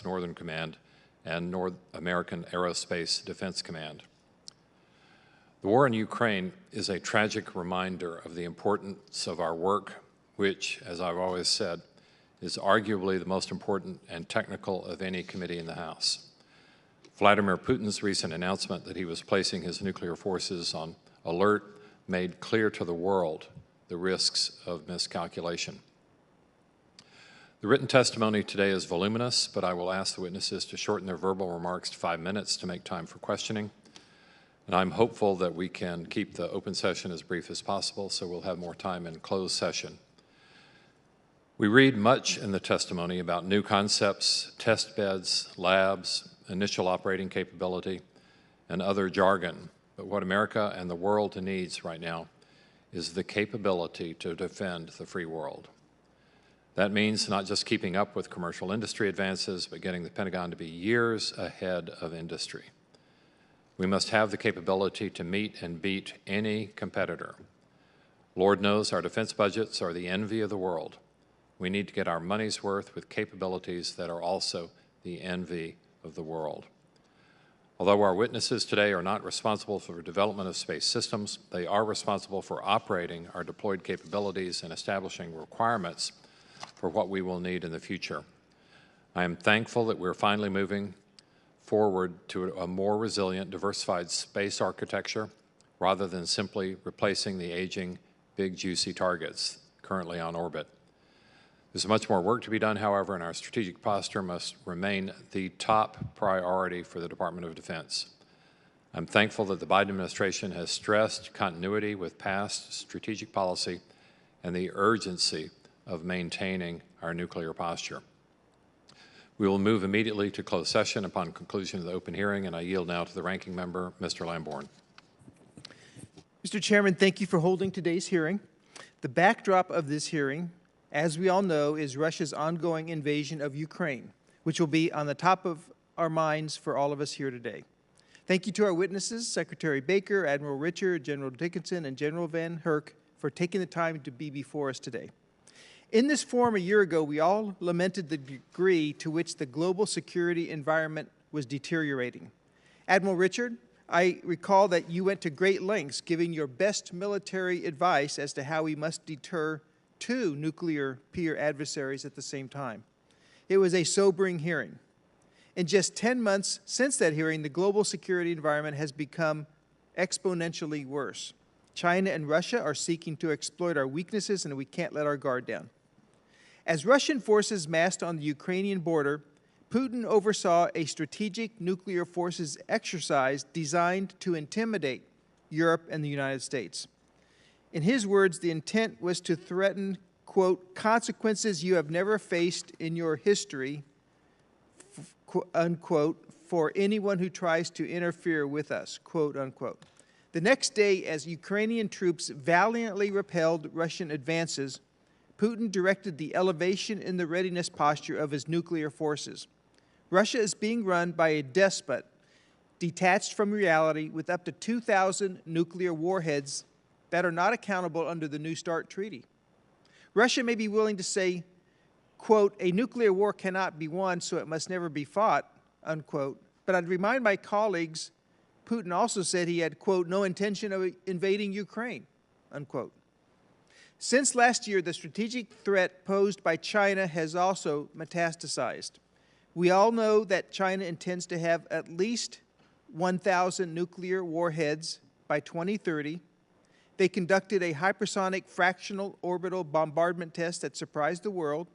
Northern Command and North American Aerospace Defense Command. The war in Ukraine is a tragic reminder of the importance of our work, which, as I've always said, is arguably the most important and technical of any committee in the House. Vladimir Putin's recent announcement that he was placing his nuclear forces on alert made clear to the world the risks of miscalculation. The written testimony today is voluminous, but I will ask the witnesses to shorten their verbal remarks to 5 minutes to make time for questioning. And I'm hopeful that we can keep the open session as brief as possible, so we'll have more time in closed session. We read much in the testimony about new concepts, test beds, labs, initial operating capability, and other jargon. But what America and the world needs right now is the capability to defend the free world. That means not just keeping up with commercial industry advances, but getting the Pentagon to be years ahead of industry. We must have the capability to meet and beat any competitor. Lord knows our defense budgets are the envy of the world. We need to get our money's worth with capabilities that are also the envy of the world. Although our witnesses today are not responsible for the development of space systems, they are responsible for operating our deployed capabilities and establishing requirements for what we will need in the future. I am thankful that we're finally moving forward to a more resilient, diversified space architecture rather than simply replacing the aging, big, juicy targets currently on orbit. There's much more work to be done, however, and our strategic posture must remain the top priority for the Department of Defense. I'm thankful that the Biden administration has stressed continuity with past strategic policy and the urgency of maintaining our nuclear posture. We will move immediately to closed session upon conclusion of the open hearing, and I yield now to the ranking member, Mr. Lamborn. Mr. Chairman, thank you for holding today's hearing. The backdrop of this hearing, as we all know, is Russia's ongoing invasion of Ukraine, which will be on the top of our minds for all of us here today. Thank you to our witnesses, Secretary Baker, Admiral Richard, General Dickinson, and General Van Herk, for taking the time to be before us today. In this forum a year ago, we all lamented the degree to which the global security environment was deteriorating. Admiral Richard, I recall that you went to great lengths giving your best military advice as to how we must deter two nuclear peer adversaries at the same time. It was a sobering hearing. In just 10 months since that hearing, the global security environment has become exponentially worse. China and Russia are seeking to exploit our weaknesses, and we can't let our guard down. As Russian forces massed on the Ukrainian border, Putin oversaw a strategic nuclear forces exercise designed to intimidate Europe and the United States. In his words, the intent was to threaten, quote, consequences you have never faced in your history, unquote, for anyone who tries to interfere with us, quote, unquote. The next day, as Ukrainian troops valiantly repelled Russian advances, Putin directed the elevation in the readiness posture of his nuclear forces. Russia is being run by a despot, detached from reality, with up to 2,000 nuclear warheads that are not accountable under the New START treaty. Russia may be willing to say, quote, a nuclear war cannot be won, so it must never be fought, unquote. But I'd remind my colleagues, Putin also said he had, quote, no intention of invading Ukraine, unquote. Since last year, the strategic threat posed by China has also metastasized. We all know that China intends to have at least 1,000 nuclear warheads by 2030. They conducted a hypersonic fractional orbital bombardment test that surprised the world,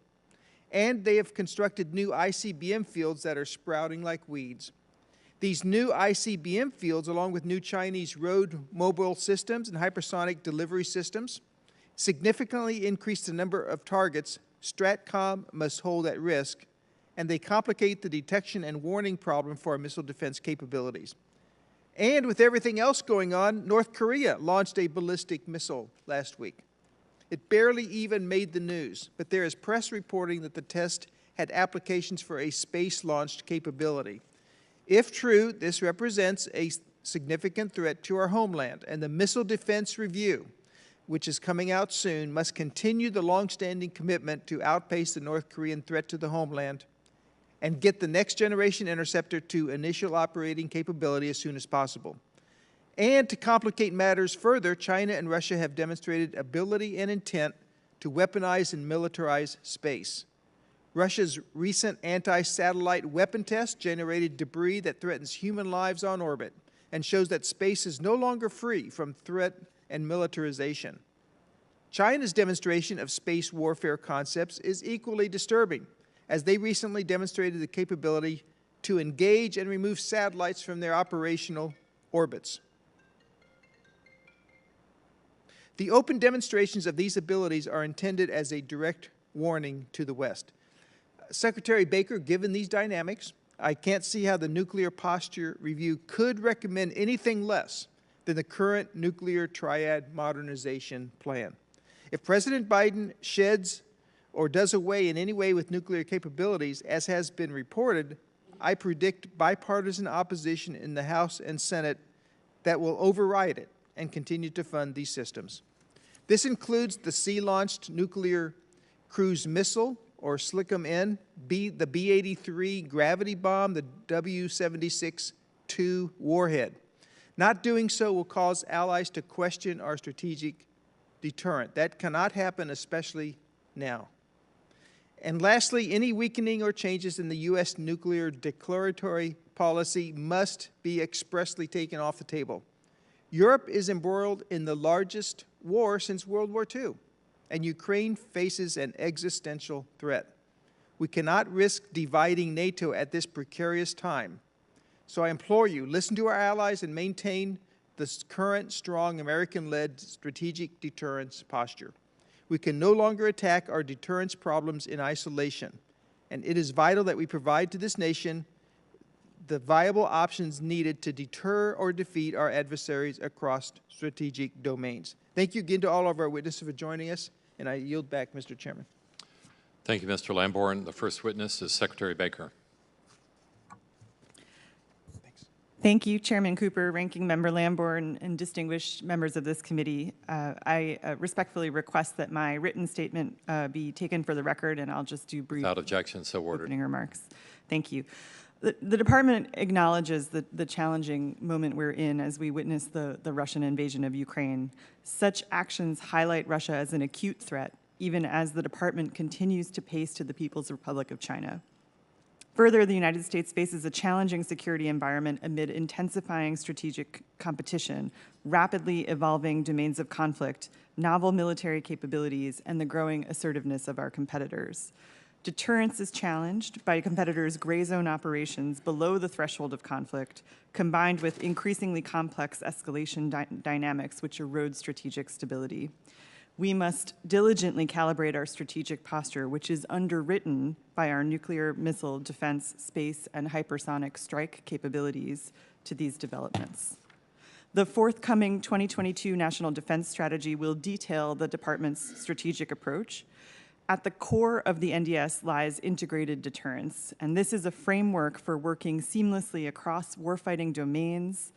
and they have constructed new ICBM fields that are sprouting like weeds. These new ICBM fields, along with new Chinese road mobile systems and hypersonic delivery systems, significantly increase the number of targets STRATCOM must hold at risk, and they complicate the detection and warning problem for our missile defense capabilities. And with everything else going on, North Korea launched a ballistic missile last week. It barely even made the news, but there is press reporting that the test had applications for a space-launched capability. If true, this represents a significant threat to our homeland, and the Missile Defense Review, which is coming out soon, must continue the longstanding commitment to outpace the North Korean threat to the homeland and get the next generation interceptor to initial operating capability as soon as possible. And to complicate matters further, China and Russia have demonstrated ability and intent to weaponize and militarize space. Russia's recent anti-satellite weapon test generated debris that threatens human lives on orbit and shows that space is no longer free from threat and militarization. China's demonstration of space warfare concepts is equally disturbing, as they recently demonstrated the capability to engage and remove satellites from their operational orbits. The open demonstrations of these abilities are intended as a direct warning to the West. Secretary Baker, given these dynamics, I can't see how the Nuclear Posture Review could recommend anything less than the current nuclear triad modernization plan. If President Biden sheds or does away in any way with nuclear capabilities, as has been reported, I predict bipartisan opposition in the House and Senate that will override it and continue to fund these systems. This includes the sea-launched nuclear cruise missile, or SLICM-N, the B-83 gravity bomb, the W-76-2 warhead. Not doing so will cause allies to question our strategic deterrent. That cannot happen, especially now. And lastly, any weakening or changes in the U.S. nuclear declaratory policy must be expressly taken off the table. Europe is embroiled in the largest war since World War II, and Ukraine faces an existential threat. We cannot risk dividing NATO at this precarious time. So I implore you, listen to our allies and maintain the current strong American-led strategic deterrence posture. We can no longer attack our deterrence problems in isolation, and it is vital that we provide to this nation the viable options needed to deter or defeat our adversaries across strategic domains. Thank you again to all of our witnesses for joining us, and I yield back, Mr. Chairman. Thank you, Mr. Lamborn. The first witness is Secretary Baker. Thank you, Chairman Cooper, Ranking Member Lamborn, and distinguished members of this committee. I respectfully request that my written statement be taken for the record, and I'll just do brief Without objection, so ordered. opening remarks. Thank you. The Department acknowledges the challenging moment we're in as we witness the Russian invasion of Ukraine. Such actions highlight Russia as an acute threat, even as the Department continues to pace to the People's Republic of China. Further, the United States faces a challenging security environment amid intensifying strategic competition, rapidly evolving domains of conflict, novel military capabilities, and the growing assertiveness of our competitors. Deterrence is challenged by competitors' gray zone operations below the threshold of conflict, combined with increasingly complex escalation dynamics which erode strategic stability. We must diligently calibrate our strategic posture, which is underwritten by our nuclear missile defense, space, and hypersonic strike capabilities to these developments. The forthcoming 2022 National Defense Strategy will detail the Department's strategic approach. At the core of the NDS lies integrated deterrence, and this is a framework for working seamlessly across warfighting domains,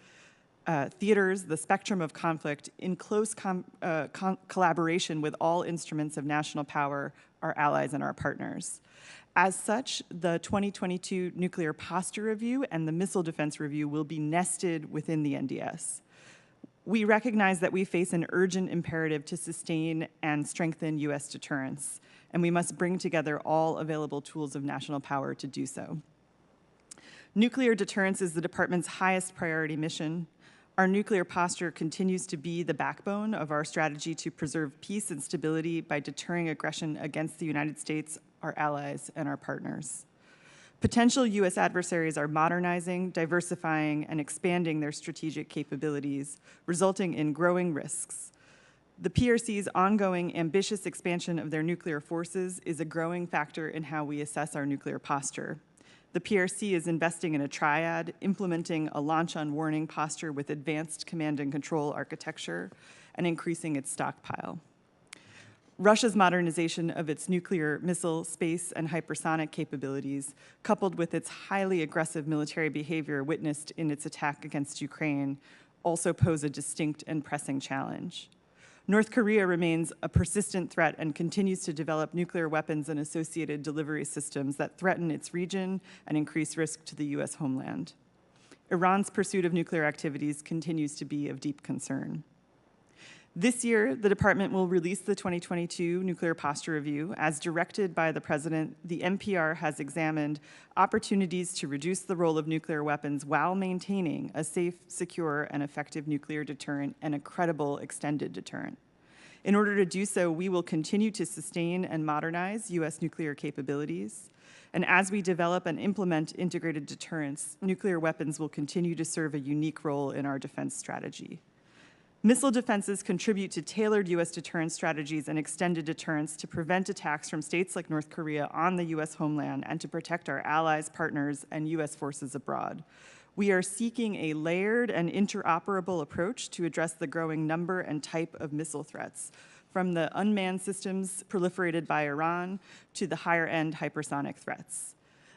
theaters, the spectrum of conflict, in close collaboration with all instruments of national power, our allies and our partners. As such, the 2022 Nuclear Posture Review and the Missile Defense Review will be nested within the NDS. We recognize that we face an urgent imperative to sustain and strengthen U.S. deterrence, and we must bring together all available tools of national power to do so. Nuclear deterrence is the Department's highest priority mission. Our nuclear posture continues to be the backbone of our strategy to preserve peace and stability by deterring aggression against the United States, our allies, and our partners. Potential U.S. adversaries are modernizing, diversifying, and expanding their strategic capabilities, resulting in growing risks. The PRC's ongoing ambitious expansion of their nuclear forces is a growing factor in how we assess our nuclear posture. The PRC is investing in a triad, implementing a launch-on-warning posture with advanced command and control architecture, and increasing its stockpile. Russia's modernization of its nuclear missile, space, and hypersonic capabilities, coupled with its highly aggressive military behavior witnessed in its attack against Ukraine, also pose a distinct and pressing challenge. North Korea remains a persistent threat and continues to develop nuclear weapons and associated delivery systems that threaten its region and increase risk to the U.S. homeland. Iran's pursuit of nuclear activities continues to be of deep concern. This year, the Department will release the 2022 Nuclear Posture Review. As directed by the President, the NPR has examined opportunities to reduce the role of nuclear weapons while maintaining a safe, secure, and effective nuclear deterrent and a credible extended deterrent. In order to do so, we will continue to sustain and modernize U.S. nuclear capabilities. And as we develop and implement integrated deterrence, nuclear weapons will continue to serve a unique role in our defense strategy. Missile defenses contribute to tailored U.S. deterrence strategies and extended deterrence to prevent attacks from states like North Korea on the U.S. homeland and to protect our allies, partners, and U.S. forces abroad. We are seeking a layered and interoperable approach to address the growing number and type of missile threats, from the unmanned systems proliferated by Iran to the higher-end hypersonic threats.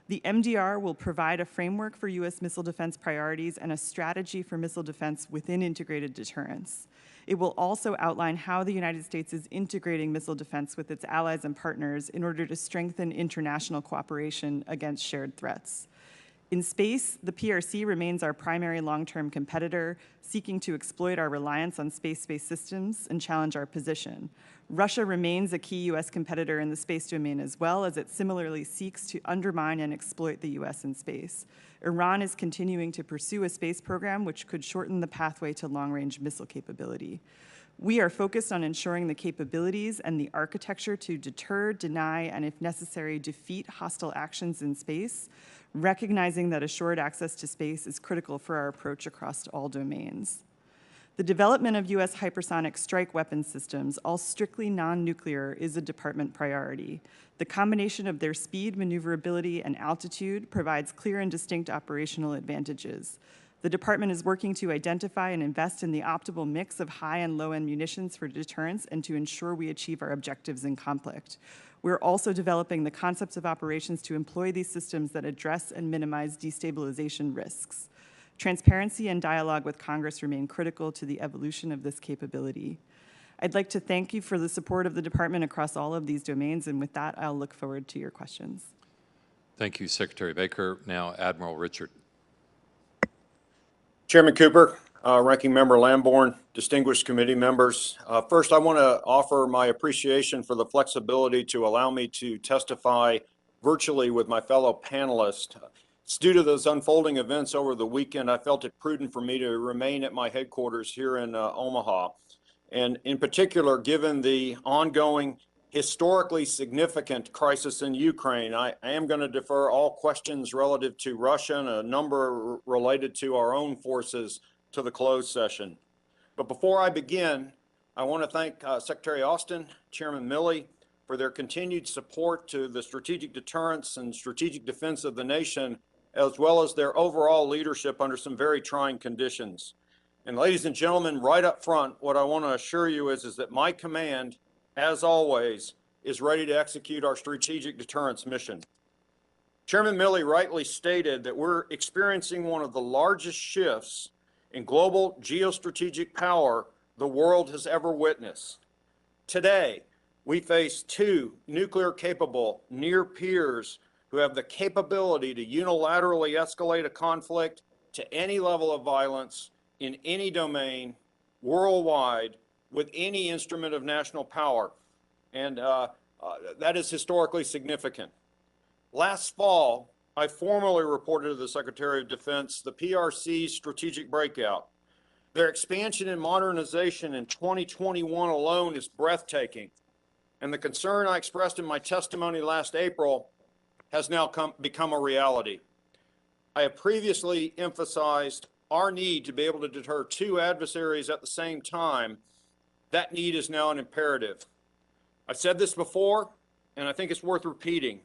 The MDR will provide a framework for U.S. missile defense priorities and a strategy for missile defense within integrated deterrence. It will also outline how the United States is integrating missile defense with its allies and partners in order to strengthen international cooperation against shared threats. In space, the PRC remains our primary long-term competitor, seeking to exploit our reliance on space-based systems and challenge our position. Russia remains a key U.S. competitor in the space domain as well, as it similarly seeks to undermine and exploit the U.S. in space. Iran is continuing to pursue a space program which could shorten the pathway to long-range missile capability. We are focused on ensuring the capabilities and the architecture to deter, deny, and if necessary, defeat hostile actions in space, recognizing that assured access to space is critical for our approach across all domains. The development of U.S. hypersonic strike weapon systems, all strictly non-nuclear, is a department priority. The combination of their speed, maneuverability, and altitude provides clear and distinct operational advantages. The department is working to identify and invest in the optimal mix of high and low-end munitions for deterrence and to ensure we achieve our objectives in conflict. We're also developing the concepts of operations to employ these systems that address and minimize destabilization risks. Transparency and dialogue with Congress remain critical to the evolution of this capability. I'd like to thank you for the support of the department across all of these domains, and with that, I'll look forward to your questions. Thank you, Secretary Baker. Now, Admiral Richard. Chairman Cooper, Ranking Member Lamborn, distinguished committee members. First, I want to offer my appreciation for the flexibility to allow me to testify virtually with my fellow panelists. It's due to those unfolding events over the weekend, I felt it prudent for me to remain at my headquarters here in Omaha. And in particular, given the ongoing historically significant crisis in Ukraine, I am going to defer all questions relative to Russia and a number related to our own forces to the closed session. But before I begin, I want to thank Secretary Austin, Chairman Milley, for their continued support to the strategic deterrence and strategic defense of the nation, as well as their overall leadership under some very trying conditions. And ladies and gentlemen, right up front, what I want to assure you is that my command, as always, is ready to execute our strategic deterrence mission. Chairman Milley rightly stated that we're experiencing one of the largest shifts in global geostrategic power the world has ever witnessed. Today, we face two nuclear-capable near peers who have the capability to unilaterally escalate a conflict to any level of violence in any domain, worldwide, with any instrument of national power. And that is historically significant. Last fall, I formally reported to the Secretary of Defense the PRC's strategic breakout. Their expansion and modernization in 2021 alone is breathtaking. And the concern I expressed in my testimony last April has now become a reality. I have previously emphasized our need to be able to deter two adversaries at the same time. That need is now an imperative. I've said this before, and I think it's worth repeating.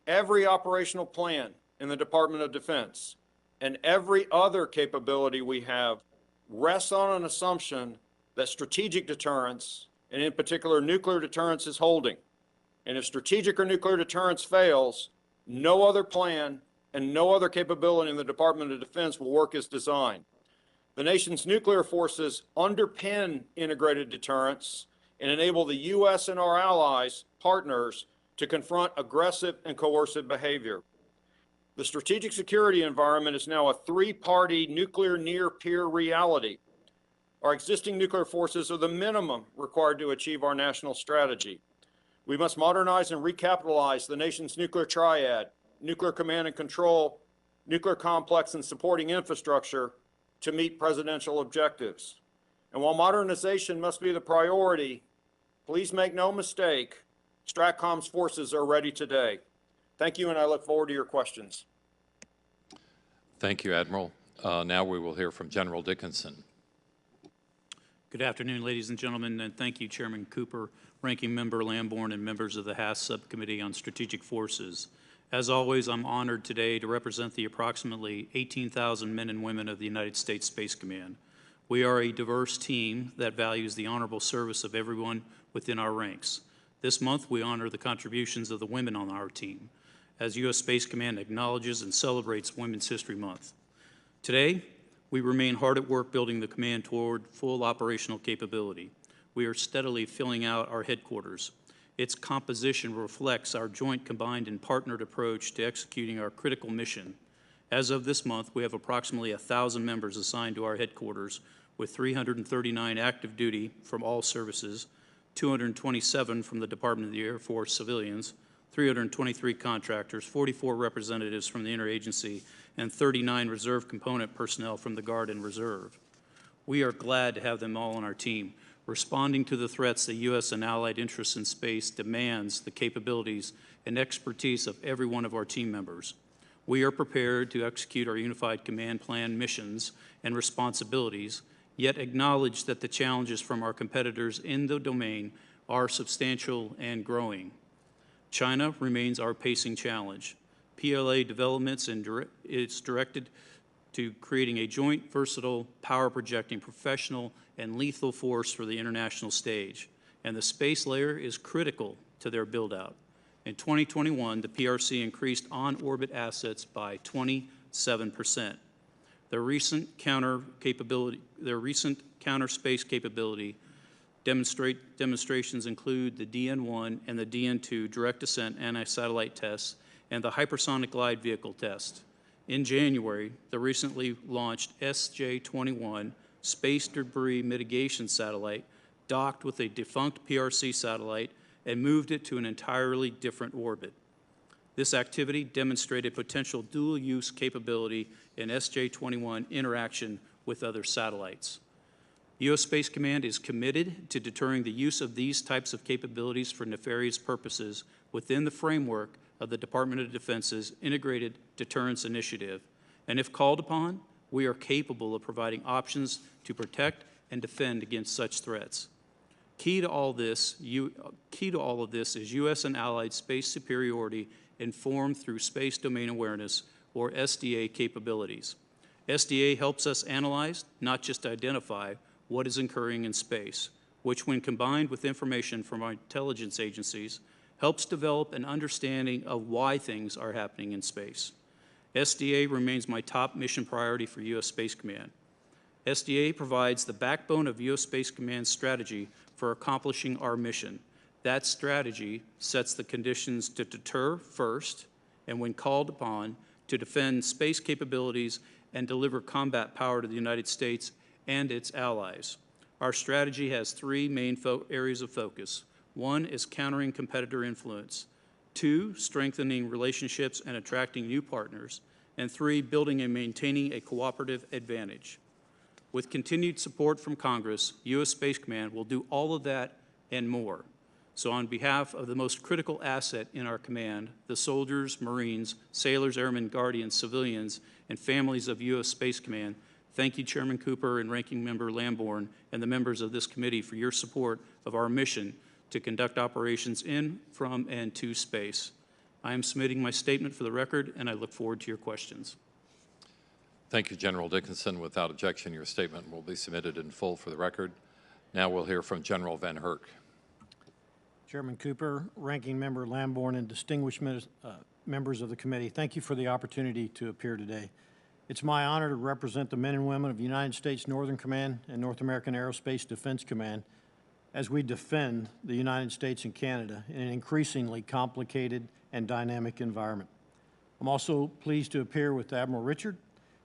Every operational plan in the Department of Defense and every other capability we have rests on an assumption that strategic deterrence, and in particular nuclear deterrence, is holding. And if strategic or nuclear deterrence fails, no other plan and no other capability in the Department of Defense will work as designed. The nation's nuclear forces underpin integrated deterrence and enable the U.S. and our allies, partners, to confront aggressive and coercive behavior. The strategic security environment is now a three-party nuclear near-peer reality. Our existing nuclear forces are the minimum required to achieve our national strategy. We must modernize and recapitalize the nation's nuclear triad, nuclear command and control, nuclear complex and supporting infrastructure to meet presidential objectives. And while modernization must be the priority, please make no mistake, STRATCOM's forces are ready today. Thank you, and I look forward to your questions. Thank you, Admiral. Now we will hear from General Dickinson. Good afternoon, ladies and gentlemen, and thank you, Chairman Cooper, Ranking Member Lambourne, and members of the HASS Subcommittee on Strategic Forces. As always, I'm honored today to represent the approximately 18,000 men and women of the United States Space Command. We are a diverse team that values the honorable service of everyone within our ranks. This month, we honor the contributions of the women on our team, as U.S. Space Command acknowledges and celebrates Women's History Month. Today, we remain hard at work building the command toward full operational capability. We are steadily filling out our headquarters. Its composition reflects our joint combined and partnered approach to executing our critical mission. As of this month, we have approximately 1,000 members assigned to our headquarters, with 339 active duty from all services, 227 from the Department of the Air Force civilians, 323 contractors, 44 representatives from the interagency, and 39 reserve component personnel from the Guard and Reserve. We are glad to have them all on our team. Responding to the threats the U.S. and allied interests in space demands the capabilities and expertise of every one of our team members. We are prepared to execute our unified command plan missions and responsibilities, yet acknowledge that the challenges from our competitors in the domain are substantial and growing. China remains our pacing challenge. PLA developments is directed to creating a joint, versatile, power-projecting, professional, and lethal force for the international stage, and the space layer is critical to their build-out. In 2021, the PRC increased on-orbit assets by 27%. Their recent counter space capability demonstrations include the DN-1 and the DN-2 direct descent anti-satellite tests and the hypersonic glide vehicle test. In January, the recently launched SJ-21 space debris mitigation satellite docked with a defunct PRC satellite and moved it to an entirely different orbit. This activity demonstrated potential dual-use capability in SJ-21 interaction with other satellites. U.S. Space Command is committed to deterring the use of these types of capabilities for nefarious purposes within the framework of the Department of Defense's Integrated Deterrence Initiative, and if called upon, we are capable of providing options to protect and defend against such threats. Key to all of this is U.S. and allied space superiority informed through Space Domain Awareness, or SDA, capabilities. SDA helps us analyze, not just identify, what is occurring in space, which, when combined with information from our intelligence agencies, helps develop an understanding of why things are happening in space. SDA remains my top mission priority for U.S. Space Command. SDA provides the backbone of U.S. Space Command's strategy for accomplishing our mission. That strategy sets the conditions to deter first, and when called upon, to defend space capabilities and deliver combat power to the United States and its allies. Our strategy has three main areas of focus. One is countering competitor influence. Two, strengthening relationships and attracting new partners. And three, building and maintaining a cooperative advantage. With continued support from Congress, U.S. Space Command will do all of that and more. So on behalf of the most critical asset in our command, the soldiers, Marines, sailors, airmen, guardians, civilians, and families of U.S. Space Command, thank you, Chairman Cooper and Ranking Member Lambourne, and the members of this committee for your support of our mission to conduct operations in, from, and to space. I am submitting my statement for the record, and I look forward to your questions. Thank you, General Dickinson. Without objection, your statement will be submitted in full for the record. Now we'll hear from General Van Herk. Chairman Cooper, Ranking Member Lambourne, and distinguished members of the committee, thank you for the opportunity to appear today. It's my honor to represent the men and women of the United States Northern Command and North American Aerospace Defense Command as we defend the United States and Canada in an increasingly complicated and dynamic environment. I'm also pleased to appear with Admiral Richard,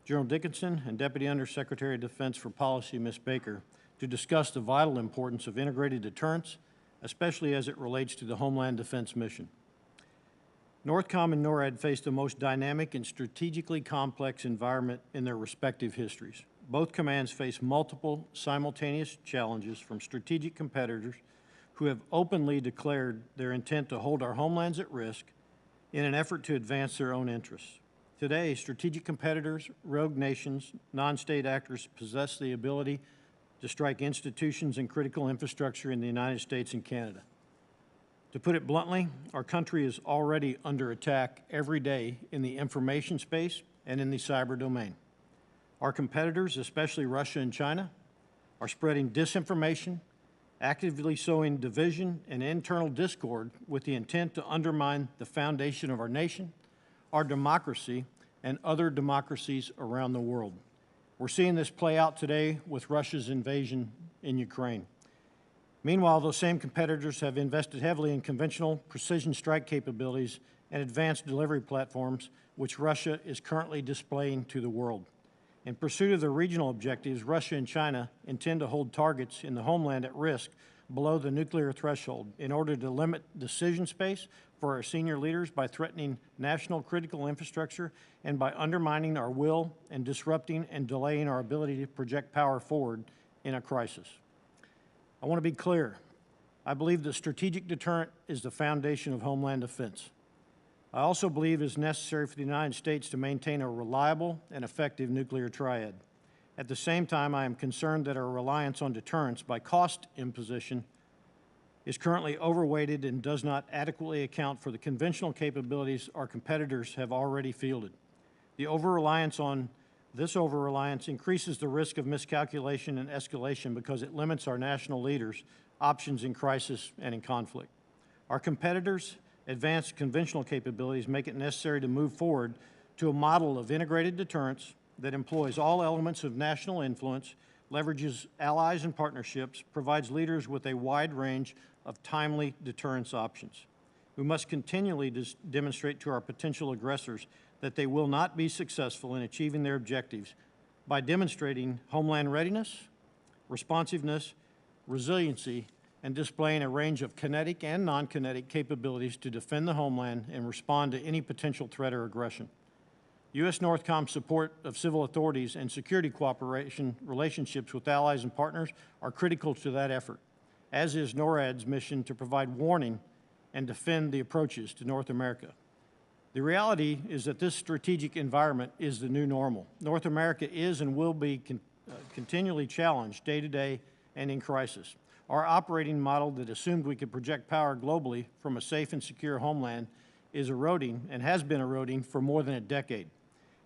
General Dickinson, and Deputy Undersecretary of Defense for Policy, Ms. Baker, to discuss the vital importance of integrated deterrence, especially as it relates to the Homeland Defense mission. Northcom and NORAD face the most dynamic and strategically complex environment in their respective histories. Both commands face multiple simultaneous challenges from strategic competitors who have openly declared their intent to hold our homelands at risk in an effort to advance their own interests. Today, strategic competitors, rogue nations, non-state actors possess the ability to strike institutions and critical infrastructure in the United States and Canada. To put it bluntly, our country is already under attack every day in the information space and in the cyber domain. Our competitors, especially Russia and China, are spreading disinformation, actively sowing division and internal discord with the intent to undermine the foundation of our nation, our democracy, and other democracies around the world. We're seeing this play out today with Russia's invasion in Ukraine. Meanwhile, those same competitors have invested heavily in conventional precision strike capabilities and advanced delivery platforms, which Russia is currently displaying to the world. In pursuit of their regional objectives, Russia and China intend to hold targets in the homeland at risk below the nuclear threshold in order to limit decision space for our senior leaders by threatening national critical infrastructure and by undermining our will and disrupting and delaying our ability to project power forward in a crisis. I want to be clear. I believe the strategic deterrent is the foundation of homeland defense. I also believe it is necessary for the United States to maintain a reliable and effective nuclear triad. At the same time, I am concerned that our reliance on deterrence by cost imposition is currently overweighted and does not adequately account for the conventional capabilities our competitors have already fielded. This over-reliance increases the risk of miscalculation and escalation because it limits our national leaders' options in crisis and in conflict. Our competitors' advanced conventional capabilities make it necessary to move forward to a model of integrated deterrence that employs all elements of national influence, leverages allies and partnerships, provides leaders with a wide range of timely deterrence options. We must continually demonstrate to our potential aggressors that they will not be successful in achieving their objectives by demonstrating homeland readiness, responsiveness, resiliency, and displaying a range of kinetic and non-kinetic capabilities to defend the homeland and respond to any potential threat or aggression. U.S. Northcom support of civil authorities and security cooperation relationships with allies and partners are critical to that effort, as is NORAD's mission to provide warning and defend the approaches to North America. The reality is that this strategic environment is the new normal. North America is and will be continually challenged day to day and in crisis. Our operating model that assumed we could project power globally from a safe and secure homeland is eroding and has been eroding for more than a decade.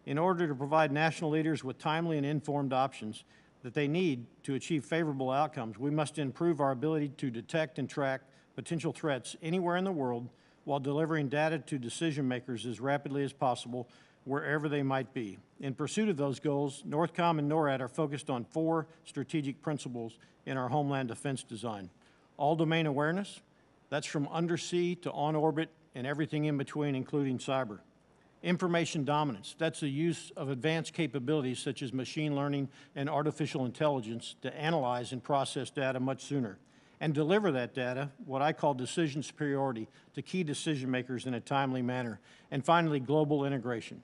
In order to provide national leaders with timely and informed options that they need to achieve favorable outcomes, we must improve our ability to detect and track potential threats anywhere in the world while delivering data to decision makers as rapidly as possible wherever they might be. In pursuit of those goals, Northcom and NORAD are focused on 4 strategic principles in our homeland defense design. All domain awareness, that's from undersea to on orbit and everything in between, including cyber. Information dominance, that's the use of advanced capabilities such as machine learning and artificial intelligence to analyze and process data much sooner and deliver that data, what I call decision superiority, to key decision makers in a timely manner. And finally, global integration.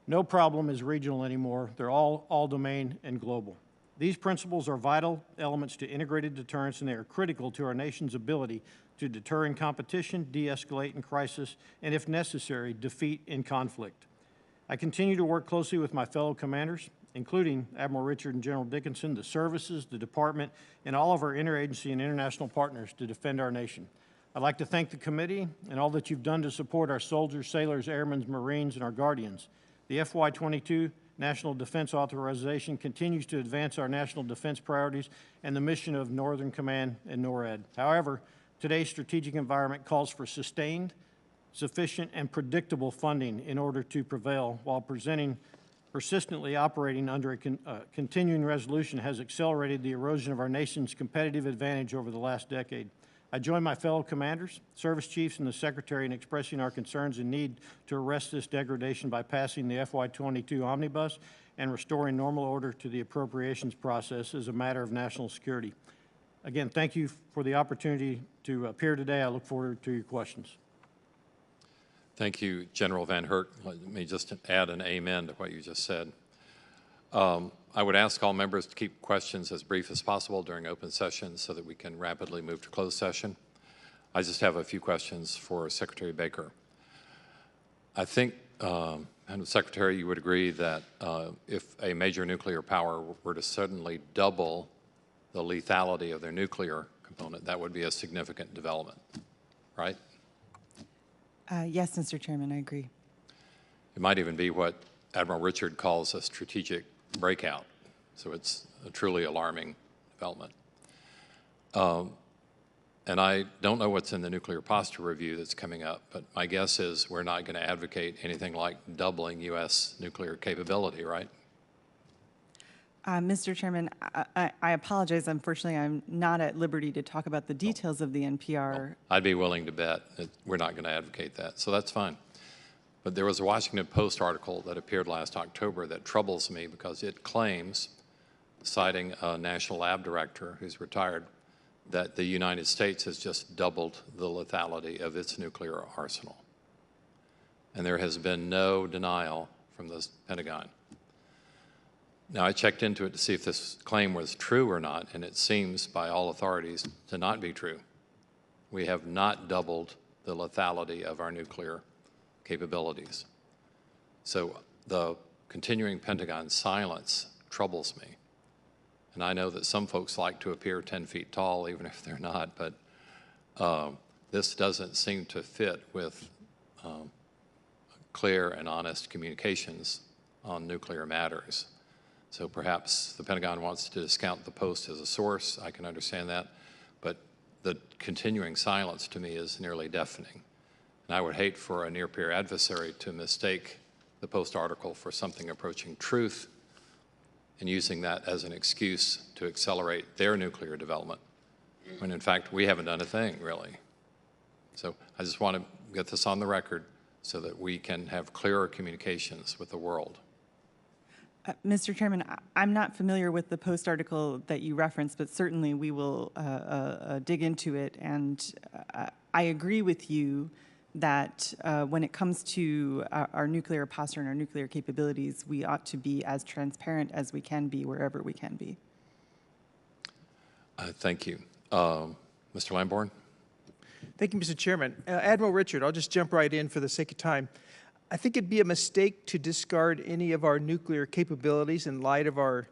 No problem is regional anymore. They're all domain and global. These principles are vital elements to integrated deterrence, and they are critical to our nation's ability to deter in competition, de-escalate in crisis, and if necessary, defeat in conflict. I continue to work closely with my fellow commanders, including Admiral Richard and General Dickinson, the services, the department, and all of our interagency and international partners to defend our nation. I'd like to thank the committee and all that you've done to support our soldiers, sailors, airmen, Marines, and our guardians. The FY22 National Defense Authorization continues to advance our national defense priorities and the mission of Northern Command and NORAD. However, today's strategic environment calls for sustained, sufficient, and predictable funding in order to prevail while presenting persistently operating under a continuing resolution has accelerated the erosion of our nation's competitive advantage over the last decade. I join my fellow commanders, service chiefs, and the Secretary in expressing our concerns and need to arrest this degradation by passing the FY22 omnibus and restoring normal order to the appropriations process as a matter of national security. Again, thank you for the opportunity to appear today. I look forward to your questions. Thank you, General Van Hert. Let me just add an amen to what you just said. I would ask all members to keep questions as brief as possible during open session so that we can rapidly move to closed session. I just have a few questions for Secretary Baker. I think, and Secretary, you would agree that if a major nuclear power were to suddenly double the lethality of their nuclear component, that would be a significant development, right? Yes, Mr. Chairman, I agree. It might even be what Admiral Richard calls a strategic breakout. So it's a truly alarming development. And I don't know what's in the nuclear posture review that's coming up, but my guess is we're not going to advocate anything like doubling U.S. nuclear capability, right? Mr. Chairman, I apologize. Unfortunately, I'm not at liberty to talk about the details of the NPR. Well, I'd be willing to bet that we're not going to advocate that, so that's fine. But there was a Washington Post article that appeared last October that troubles me because it claims, citing a national lab director who's retired, that the United States has just doubled the lethality of its nuclear arsenal. And there has been no denial from the Pentagon. Now, I checked into it to see if this claim was true or not, and it seems by all authorities to not be true. We have not doubled the lethality of our nuclear capabilities. So the continuing Pentagon silence troubles me. And I know that some folks like to appear 10 feet tall, even if they're not, but this doesn't seem to fit with clear and honest communications on nuclear matters. So perhaps the Pentagon wants to discount the Post as a source. I can understand that. But the continuing silence to me is nearly deafening. And I would hate for a near-peer adversary to mistake the Post article for something approaching truth and using that as an excuse to accelerate their nuclear development, when in fact we haven't done a thing, really. So I just want to get this on the record so that we can have clearer communications with the world. Mr. Chairman, I'm not familiar with the Post article that you referenced, but certainly we will dig into it. And I agree with you that when it comes to our nuclear posture and our nuclear capabilities, we ought to be as transparent as we can be wherever we can be. Thank you. Mr. Lamborn? Thank you, Mr. Chairman. Admiral Richard, I'll just jump right in for the sake of time. I think it'd be a mistake to discard any of our nuclear capabilities in light of our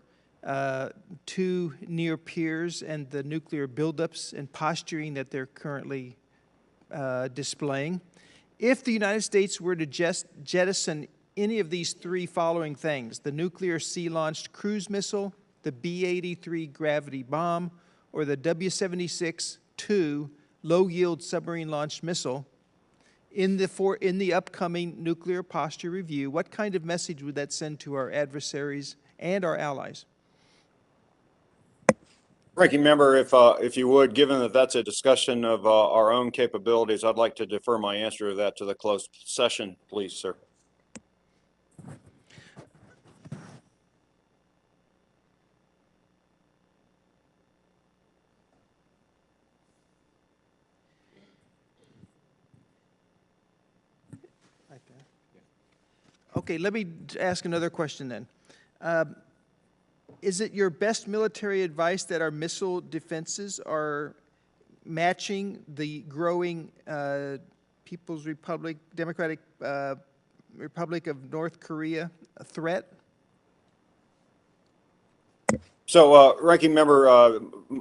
two near peers and the nuclear buildups and posturing that they're currently displaying. If the United States were to jettison any of these three following things, the nuclear sea-launched cruise missile, the B-83 gravity bomb, or the W-76-2 low-yield submarine-launched missile, in the upcoming nuclear posture review, what kind of message would that send to our adversaries and our allies? Ranking Member, if you would, given that that's a discussion of our own capabilities, I'd like to defer my answer to that to the closed session, please, sir. Okay, let me ask another question then. Is it your best military advice that our missile defenses are matching the growing People's Republic, Democratic Republic of North Korea threat? So, Ranking Member,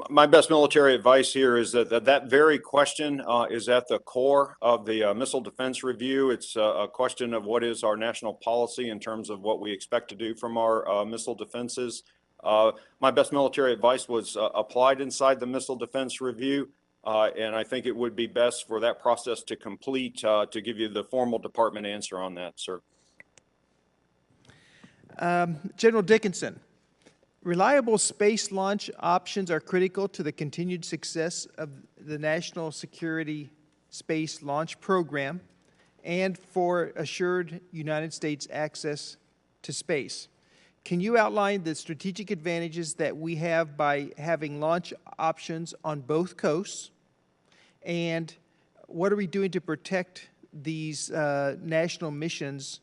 my best military advice here is that very question is at the core of the Missile Defense Review. It's a question of what is our national policy in terms of what we expect to do from our missile defenses. My best military advice was applied inside the Missile Defense Review, and I think it would be best for that process to complete to give you the formal department answer on that, sir. General Dickinson, reliable space launch options are critical to the continued success of the national security space launch program and for assured United States access to space. Can you outline the strategic advantages that we have by having launch options on both coasts? And what are we doing to protect these national missions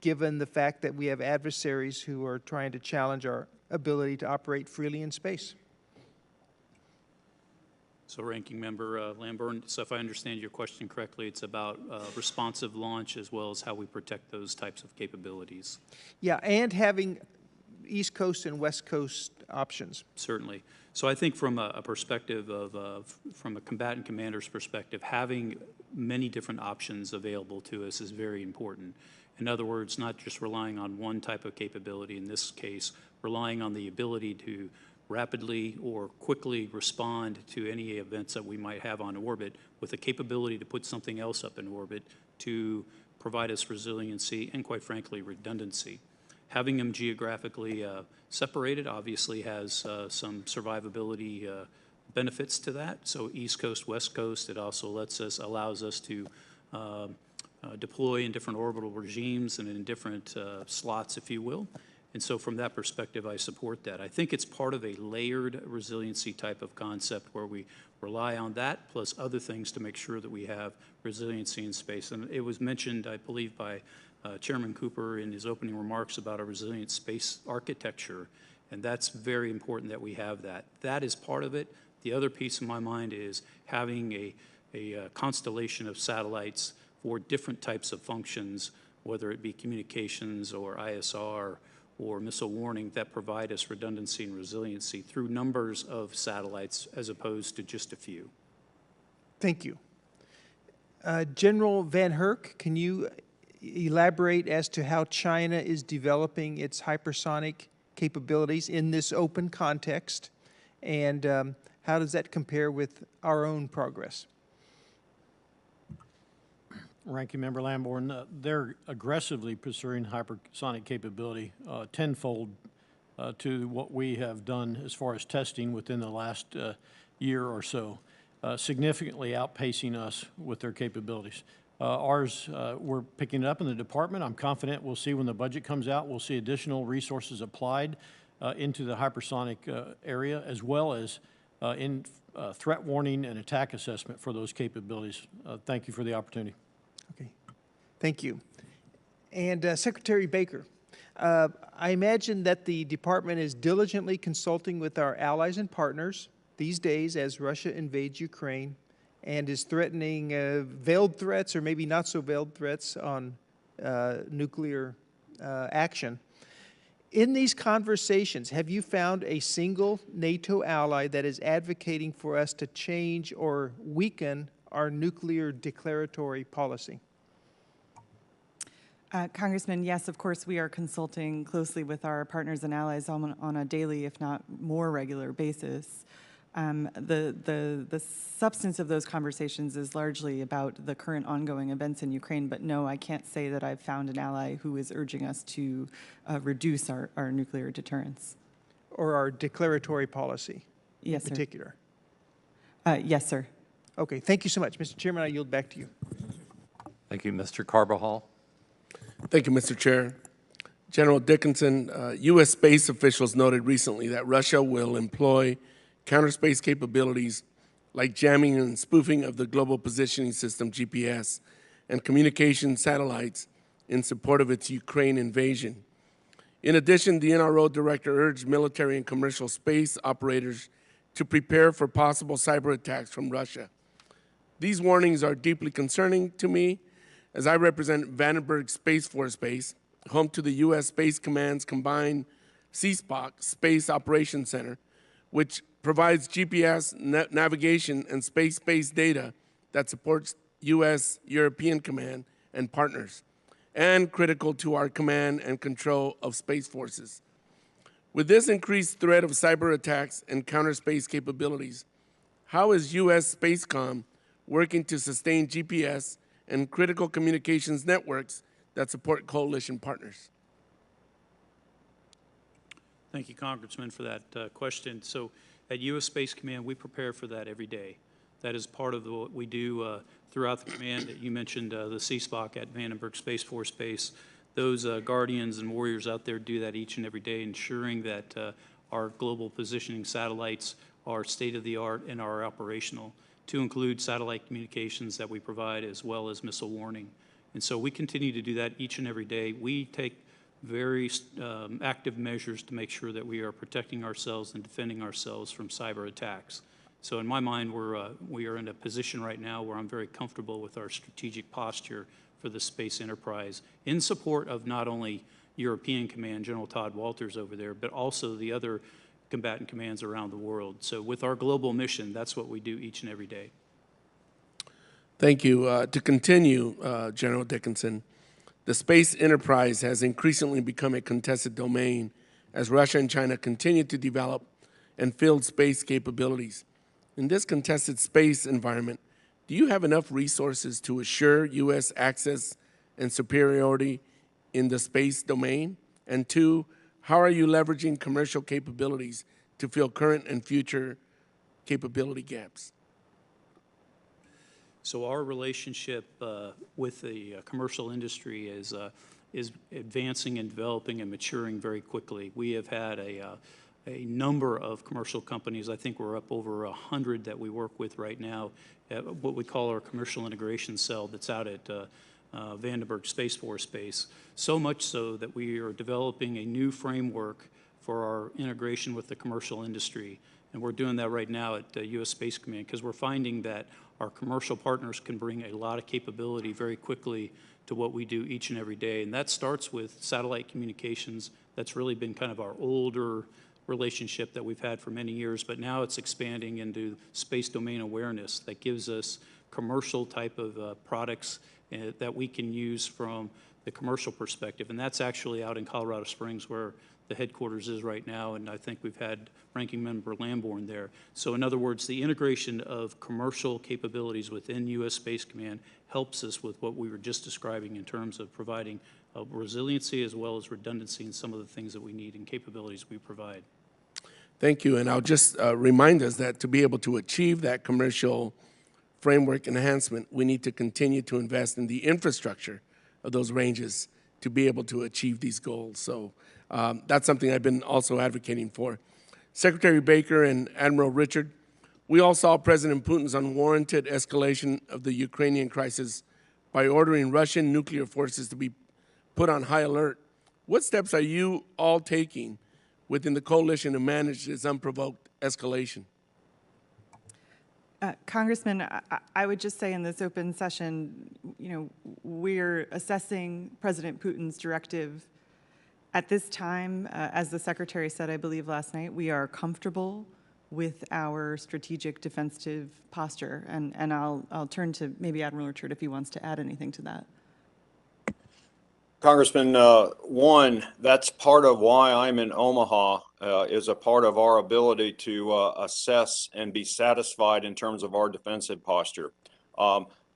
given the fact that we have adversaries who are trying to challenge our ability to operate freely in space? So Ranking Member Lambourne, so if I understand your question correctly, it's about responsive launch as well as how we protect those types of capabilities. Yeah, and having East Coast and West Coast options. Certainly. So I think from a perspective of, from a combatant commander's perspective, having many different options available to us is very important. In other words, not just relying on one type of capability, in this case, relying on the ability to rapidly or quickly respond to any events that we might have on orbit with the capability to put something else up in orbit to provide us resiliency and, quite frankly, redundancy. Having them geographically separated obviously has some survivability benefits to that. So East Coast, West Coast, it also allows us to deploy in different orbital regimes and in different slots, if you will. And so from that perspective, I support that. I think it's part of a layered resiliency type of concept where we rely on that plus other things to make sure that we have resiliency in space. And it was mentioned, I believe, by Chairman Cooper in his opening remarks about a resilient space architecture, and that's very important that we have that. That is part of it. The other piece in my mind is having a constellation of satellites for different types of functions, whether it be communications or ISR or missile warning, that provide us redundancy and resiliency through numbers of satellites as opposed to just a few. Thank you. General Van Herk, can you elaborate as to how China is developing its hypersonic capabilities in this open context, and how does that compare with our own progress? Ranking Member Lambourne, they're aggressively pursuing hypersonic capability tenfold to what we have done as far as testing within the last year or so, significantly outpacing us with their capabilities. Ours, we're picking it up in the department. I'm confident we'll see when the budget comes out, we'll see additional resources applied into the hypersonic area, as well as in threat warning and attack assessment for those capabilities. Thank you for the opportunity. Okay, thank you. And Secretary Baker, I imagine that the department is diligently consulting with our allies and partners these days as Russia invades Ukraine and is threatening veiled threats or maybe not so veiled threats on nuclear action. In these conversations, have you found a single NATO ally that is advocating for us to change or weaken our nuclear declaratory policy? Congressman, yes, of course, we are consulting closely with our partners and allies on a daily, if not more regular basis. The substance of those conversations is largely about the current ongoing events in Ukraine, but no, I can't say that I've found an ally who is urging us to reduce our nuclear deterrence. Or our declaratory policy in particular? Yes, sir. Okay, thank you so much. Mr. Chairman, I yield back to you. Thank you. Mr. Carbajal. Thank you, Mr. Chair. General Dickinson, U.S. space officials noted recently that Russia will employ counter-space capabilities like jamming and spoofing of the Global Positioning System, GPS, and communication satellites in support of its Ukraine invasion. In addition, the NRO director urged military and commercial space operators to prepare for possible cyber attacks from Russia. These warnings are deeply concerning to me, as I represent Vandenberg Space Force Base, home to the U.S. Space Command's combined CSPOC Space Operations Center, which provides GPS navigation and space-based data that supports U.S. European Command and partners, and critical to our command and control of space forces. With this increased threat of cyber attacks and counter-space capabilities, how is U.S. Spacecom working to sustain GPS and critical communications networks that support coalition partners? Thank you, Congressman, for that question. So at U.S. Space Command, we prepare for that every day. That is part of what we do throughout the command. You mentioned the CSPOC at Vandenberg Space Force Base. Those guardians and warriors out there do that each and every day, ensuring that our global positioning satellites are state-of-the-art and are operational, to include satellite communications that we provide as well as missile warning. And so we continue to do that each and every day. We take very active measures to make sure that we are protecting ourselves and defending ourselves from cyber attacks. So in my mind, we are in a position right now where I'm very comfortable with our strategic posture for the space enterprise in support of not only European Command, General Todd Walters over there, but also the other combatant commands around the world. So with our global mission, that's what we do each and every day. Thank you. To continue, General Dickinson, the space enterprise has increasingly become a contested domain as Russia and China continue to develop and field space capabilities. In this contested space environment, do you have enough resources to assure U.S. access and superiority in the space domain? And two, how are you leveraging commercial capabilities to fill current and future capability gaps? So our relationship with the commercial industry is advancing and developing and maturing very quickly. We have had a number of commercial companies. I think we're up over 100 that we work with right now at what we call our commercial integration cell that's out at Vandenberg Space Force Base. So much so that we are developing a new framework for our integration with the commercial industry. And we're doing that right now at U.S. Space Command because we're finding that our commercial partners can bring a lot of capability very quickly to what we do each and every day. And that starts with satellite communications. That's really been kind of our older relationship that we've had for many years, but now it's expanding into space domain awareness that gives us commercial type of products that we can use from the commercial perspective. And that's actually out in Colorado Springs where the headquarters is right now, and I think we've had Ranking Member Lamborn there. So in other words, the integration of commercial capabilities within U.S. Space Command helps us with what we were just describing in terms of providing resiliency as well as redundancy in some of the things that we need and capabilities we provide. Thank you, and I'll just remind us that to be able to achieve that commercial framework enhancement, we need to continue to invest in the infrastructure of those ranges to be able to achieve these goals. So that's something I've been also advocating for. Secretary Baker and Admiral Richard, we all saw President Putin's unwarranted escalation of the Ukrainian crisis by ordering Russian nuclear forces to be put on high alert. What steps are you all taking within the coalition to manage this unprovoked escalation? Congressman, I would just say in this open session, we're assessing President Putin's directive. At this time, as the Secretary said, I believe last night, we are comfortable with our strategic defensive posture. And I'll turn to maybe Admiral Richard if he wants to add anything to that. Congressman, one, that's part of why I'm in Omaha, is a part of our ability to assess and be satisfied in terms of our defensive posture.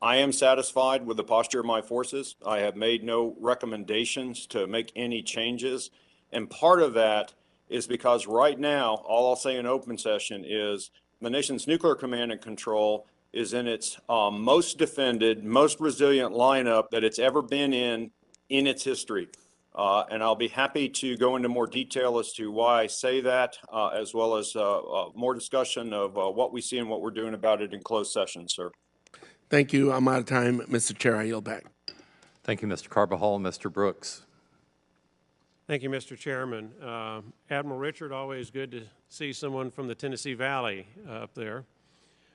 I am satisfied with the posture of my forces. I have made no recommendations to make any changes. And part of that is because right now, all I'll say in open session is the nation's nuclear command and control is in its most defended, most resilient lineup that it's ever been in its history. And I'll be happy to go into more detail as to why I say that, as well as more discussion of what we see and what we're doing about it in closed session, sir. Thank you. I'm out of time. Mr. Chair, I yield back. Thank you, Mr. Carbajal. Mr. Brooks. Thank you, Mr. Chairman. Admiral Richard, always good to see someone from the Tennessee Valley up there.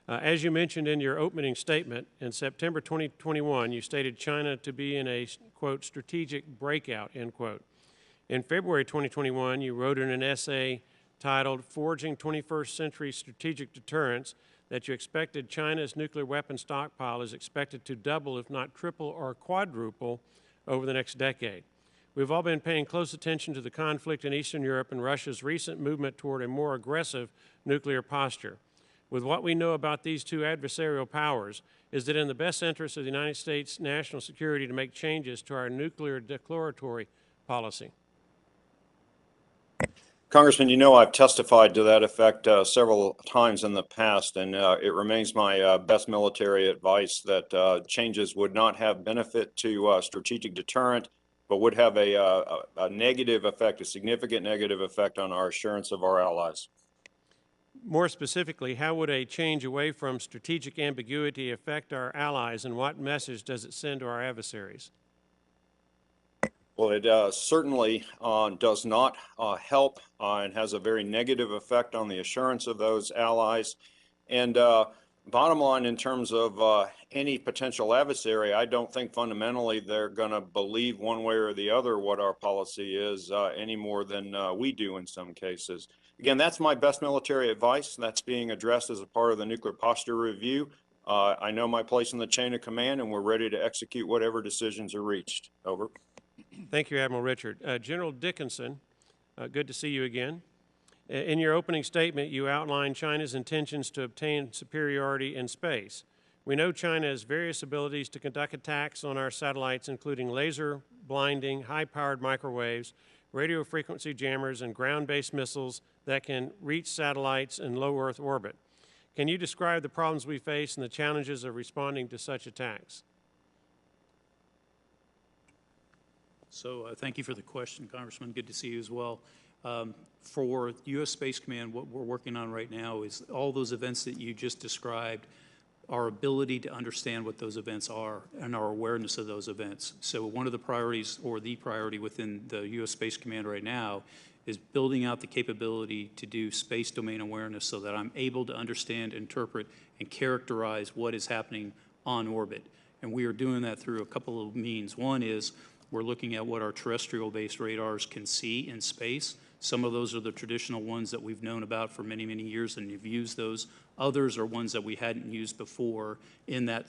As you mentioned in your opening statement, in September 2021, you stated China to be in a, quote, strategic breakout, end quote. In February 2021, you wrote in an essay titled Forging 21st Century Strategic Deterrence that you expected China's nuclear weapon stockpile is expected to double, if not triple or quadruple, over the next decade. We've all been paying close attention to the conflict in Eastern Europe and Russia's recent movement toward a more aggressive nuclear posture. With what we know about these two adversarial powers, is it in the best interest of the United States national security to make changes to our nuclear declaratory policy? Congressman, you know I've testified to that effect several times in the past, and it remains my best military advice that changes would not have benefit to strategic deterrent, but would have a negative effect, a significant negative effect on our assurance of our allies. More specifically, how would a change away from strategic ambiguity affect our allies, and what message does it send to our adversaries? Well, it certainly does not help and has a very negative effect on the assurance of those allies. And bottom line, in terms of any potential adversary, I don't think fundamentally they're going to believe one way or the other what our policy is any more than we do in some cases. Again, that's my best military advice. That's being addressed as a part of the nuclear posture review. I know my place in the chain of command, and we're ready to execute whatever decisions are reached. Over. Thank you, Admiral Richard. General Dickinson, good to see you again. In your opening statement, you outlined China's intentions to obtain superiority in space. We know China has various abilities to conduct attacks on our satellites, including laser blinding, high-powered microwaves, radio frequency jammers, and ground-based missiles that can reach satellites in low Earth orbit. Can you describe the problems we face and the challenges of responding to such attacks? So thank you for the question, Congressman. Good to see you as well. For U.S. Space Command, what we're working on right now is all those events that you just described, our ability to understand what those events are and our awareness of those events. So one of the priorities, or the priority within the U.S. Space Command right now, is building out the capability to do space domain awareness so that I'm able to understand, interpret, and characterize what is happening on orbit. And we are doing that through a couple of means. One is we're looking at what our terrestrial-based radars can see in space. Some of those are the traditional ones that we've known about for many, many years and have used those. Others are ones that we hadn't used before in that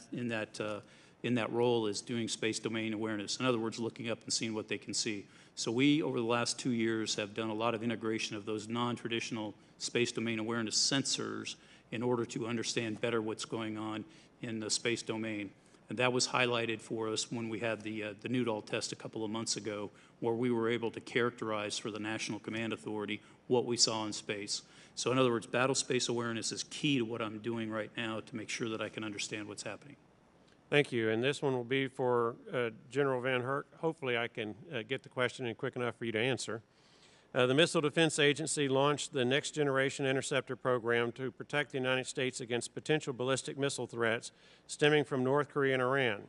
role is doing space domain awareness. In other words, looking up and seeing what they can see. So we, over the last 2 years, have done a lot of integration of those non-traditional space domain awareness sensors in order to understand better what's going on in the space domain. And that was highlighted for us when we had the Noodle test a couple of months ago, where we were able to characterize for the National Command Authority what we saw in space. So in other words, battle space awareness is key to what I'm doing right now to make sure that I can understand what's happening. Thank you. And this one will be for General Van Herk. Hopefully I can get the question in quick enough for you to answer. The Missile Defense Agency launched the Next Generation Interceptor program to protect the United States against potential ballistic missile threats stemming from North Korea and Iran.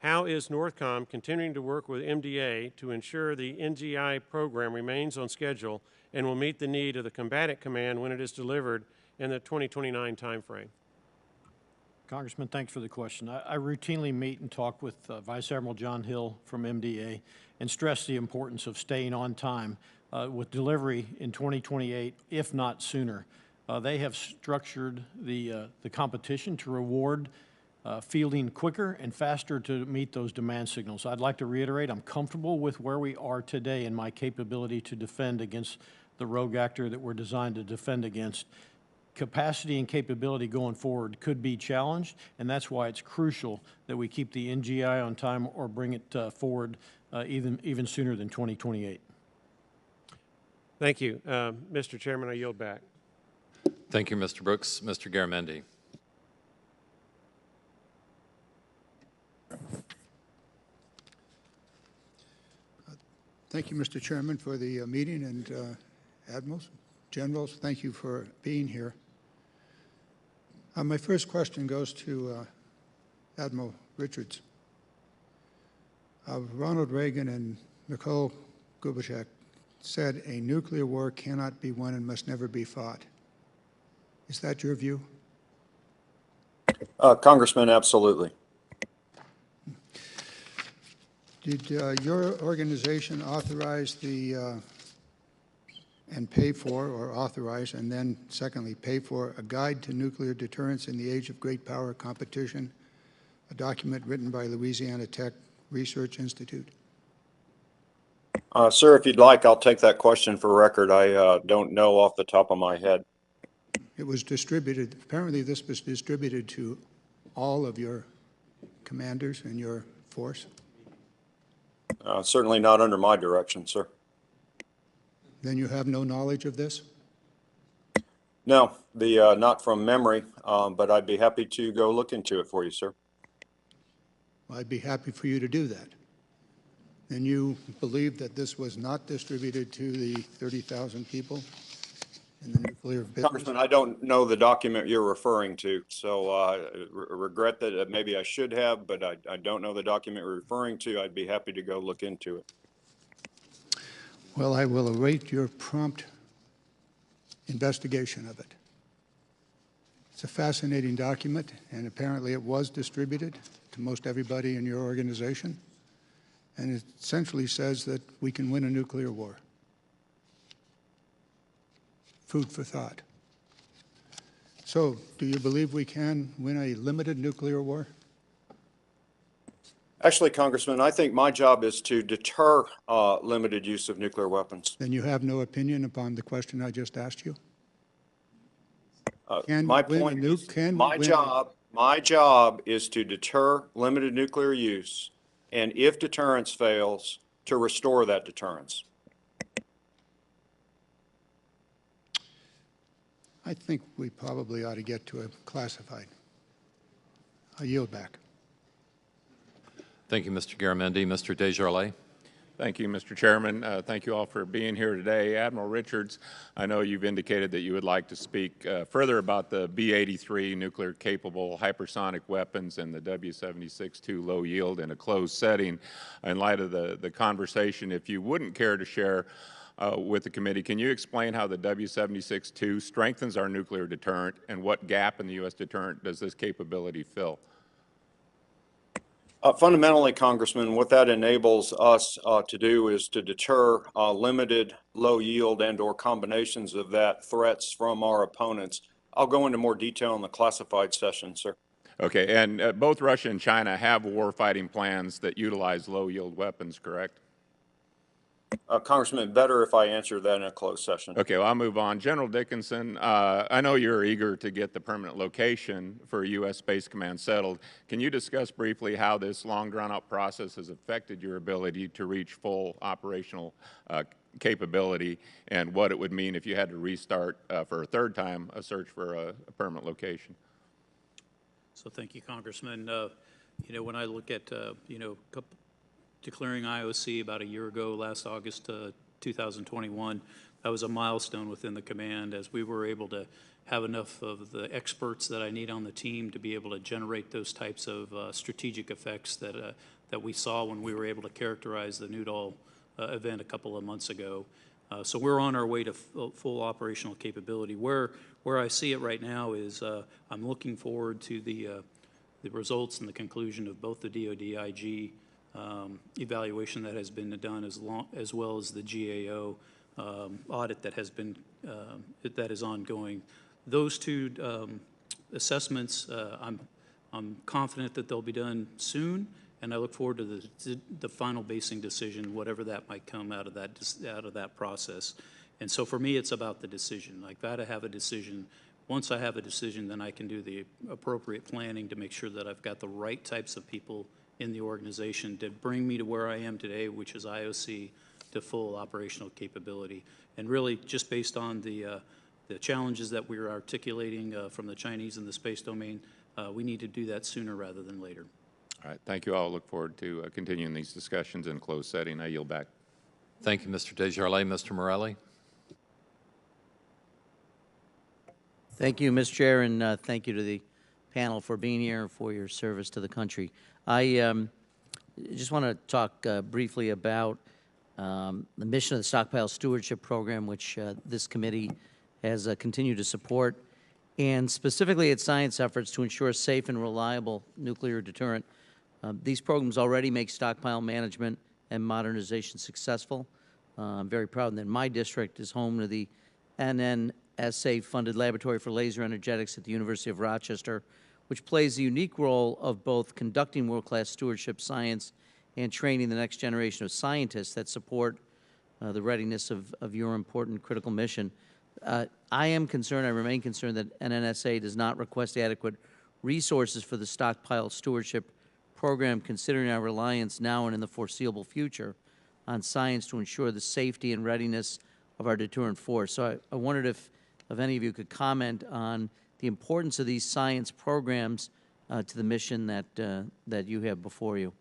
How is Northcom continuing to work with MDA to ensure the NGI program remains on schedule and will meet the need of the Combatant Command when it is delivered in the 2029 timeframe? Congressman, thanks for the question. I routinely meet and talk with Vice Admiral John Hill from MDA and stress the importance of staying on time with delivery in 2028, if not sooner. They have structured the competition to reward fielding quicker and faster to meet those demand signals. I'd like to reiterate, I'm comfortable with where we are today in my capability to defend against the rogue actor that we're designed to defend against. Capacity and capability going forward could be challenged, and that's why it's crucial that we keep the NGI on time or bring it forward even sooner than 2028. Thank you. Mr. Chairman, I yield back. Thank you, Mr. Brooks. Mr. Garamendi. Thank you, Mr. Chairman, for the meeting, and admirals, generals, thank you for being here. My first question goes to Admiral Richards. Ronald Reagan and Mikhail Gorbachev said a nuclear war cannot be won and must never be fought. Is that your view? Congressman, absolutely. Did your organization authorize and pay for, or authorize, and then secondly, pay for a guide to nuclear deterrence in the age of great power competition, a document written by Louisiana Tech Research Institute? Sir, if you'd like, I'll take that question for record. I don't know off the top of my head. It was distributed, apparently this was distributed to all of your commanders and your force? Certainly not under my direction, sir. Then you have no knowledge of this? No, not from memory, but I'd be happy to go look into it for you, sir. Well, I'd be happy for you to do that. And you believe that this was not distributed to the 30,000 people in the nuclear business? Congressman, I don't know the document you're referring to, so regret that. Maybe I should have, but I don't know the document you're referring to. I'd be happy to go look into it. Well, I will await your prompt investigation of it. It's a fascinating document, and apparently it was distributed to most everybody in your organization. And it essentially says that we can win a nuclear war. Food for thought. So, do you believe we can win a limited nuclear war? Actually, Congressman, I think my job is to deter limited use of nuclear weapons. Then you have no opinion upon the question I just asked you? My job is to deter limited nuclear use, and if deterrence fails, to restore that deterrence. I think we probably ought to get to a classified. I yield back. Thank you, Mr. Garamendi. Mr. Desjardins. Thank you, Mr. Chairman. Thank you all for being here today. Admiral Richards, I know you've indicated that you would like to speak further about the B-83 nuclear-capable hypersonic weapons and the W-76-2 low yield in a closed setting. In light of the conversation, if you wouldn't care to share with the committee, can you explain how the W-76-2 strengthens our nuclear deterrent, and what gap in the U.S. deterrent does this capability fill? Fundamentally, Congressman, what that enables us to do is to deter limited, low yield, and/or combinations of that threats from our opponents. I'll go into more detail in the classified session, sir. Okay, and both Russia and China have warfighting plans that utilize low yield weapons, correct? Congressman, better if I answer that in a closed session. Okay, well, I'll move on. General Dickinson, I know you're eager to get the permanent location for U.S. Space Command settled. Can you discuss briefly how this long, drawn-out process has affected your ability to reach full operational capability, and what it would mean if you had to restart for a third time a search for a permanent location? So thank you, Congressman. You know, when I look at, you know, declaring IOC about a year ago, last August 2021, that was a milestone within the command, as we were able to have enough of the experts that I need on the team to be able to generate those types of strategic effects that we saw when we were able to characterize the Noodle event a couple of months ago. So we're on our way to full operational capability. Where I see it right now is I'm looking forward to the results and the conclusion of both the DoD-IG evaluation that has been done, as well as the GAO audit that has been that is ongoing. Those two assessments, I'm confident that they'll be done soon, and I look forward to the final basing decision, whatever that might come out of that process. And so for me, it's about the decision. I've got to have a decision. Once I have a decision, then I can do the appropriate planning to make sure that I've got the right types of people in the organization to bring me to where I am today, which is IOC to full operational capability. And really, just based on the challenges that we're articulating from the Chinese in the space domain, we need to do that sooner rather than later. All right, thank you all. I look forward to continuing these discussions in a closed setting. I yield back. Thank you, Mr. Desjardins. Mr. Morelli. Thank you, Mr. Chair, and thank you to the panel for being here and for your service to the country. I just want to talk briefly about the mission of the Stockpile Stewardship Program, which this committee has continued to support, and specifically its science efforts to ensure safe and reliable nuclear deterrent. These programs already make stockpile management and modernization successful. I'm very proud that my district is home to the Nnsa-funded Laboratory for Laser Energetics at the University of Rochester, which plays the unique role of both conducting world-class stewardship science and training the next generation of scientists that support the readiness of your important critical mission. I am concerned, I remain concerned, that NNSA does not request adequate resources for the Stockpile Stewardship Program, considering our reliance now and in the foreseeable future on science to ensure the safety and readiness our deterrent force. So I wondered if any of you could comment on the importance of these science programs to the mission that you have before you.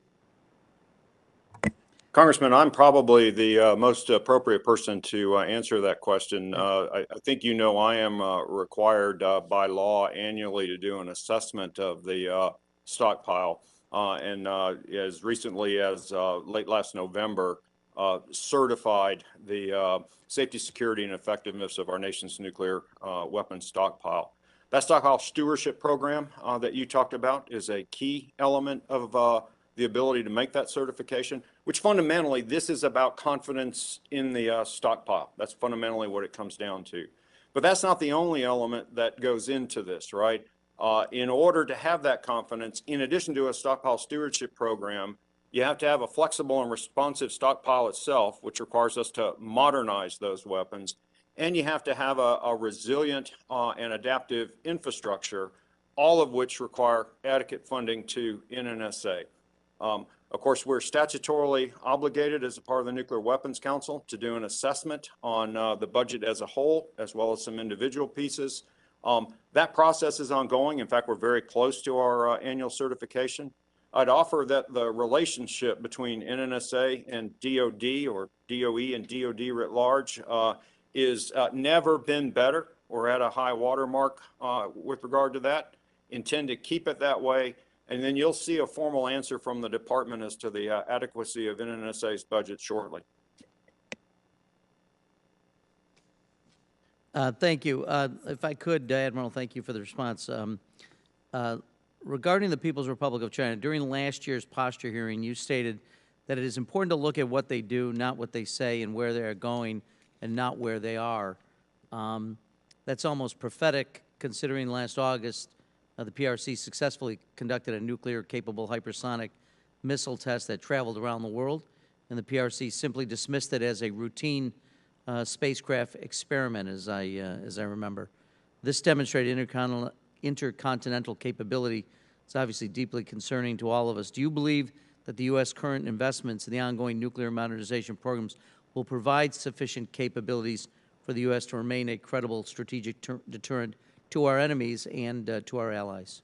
Congressman, I'm probably the most appropriate person to answer that question. I think you know I am required by law annually to do an assessment of the stockpile. And as recently as late last November, certified the safety, security, and effectiveness of our nation's nuclear weapons stockpile. That stockpile stewardship program that you talked about is a key element of the ability to make that certification, which fundamentally, this is about confidence in the stockpile. That's fundamentally what it comes down to. But that's not the only element that goes into this, right? In order to have that confidence, in addition to a stockpile stewardship program, you have to have a flexible and responsive stockpile itself, which requires us to modernize those weapons. And you have to have a resilient and adaptive infrastructure, all of which require adequate funding to Nnsa. Of course, we're statutorily obligated as a part of the Nuclear Weapons Council to do an assessment on the budget as a whole, as well as some individual pieces. That process is ongoing. In fact, we're very close to our annual certification. I'd offer that the relationship between Nnsa and DOD, or DOE and DOD writ large, is never been better. We're at a high watermark with regard to that. Intend to keep it that way. And then you'll see a formal answer from the department as to the adequacy of Nnsa's budget shortly. Thank you. If I could, Admiral, thank you for the response. Regarding the People's Republic of China, during last year's posture hearing, you stated that it is important to look at what they do, not what they say, and where they are going, and not where they are. That's almost prophetic, considering last August, the PRC successfully conducted a nuclear-capable hypersonic missile test that traveled around the world, and the PRC simply dismissed it as a routine spacecraft experiment, as I remember. This demonstrated intercontinental capability. It's obviously deeply concerning to all of us. Do you believe that the U.S. current investments in the ongoing nuclear modernization programs will provide sufficient capabilities for the U.S. to remain a credible strategic deterrent to our enemies and to our allies?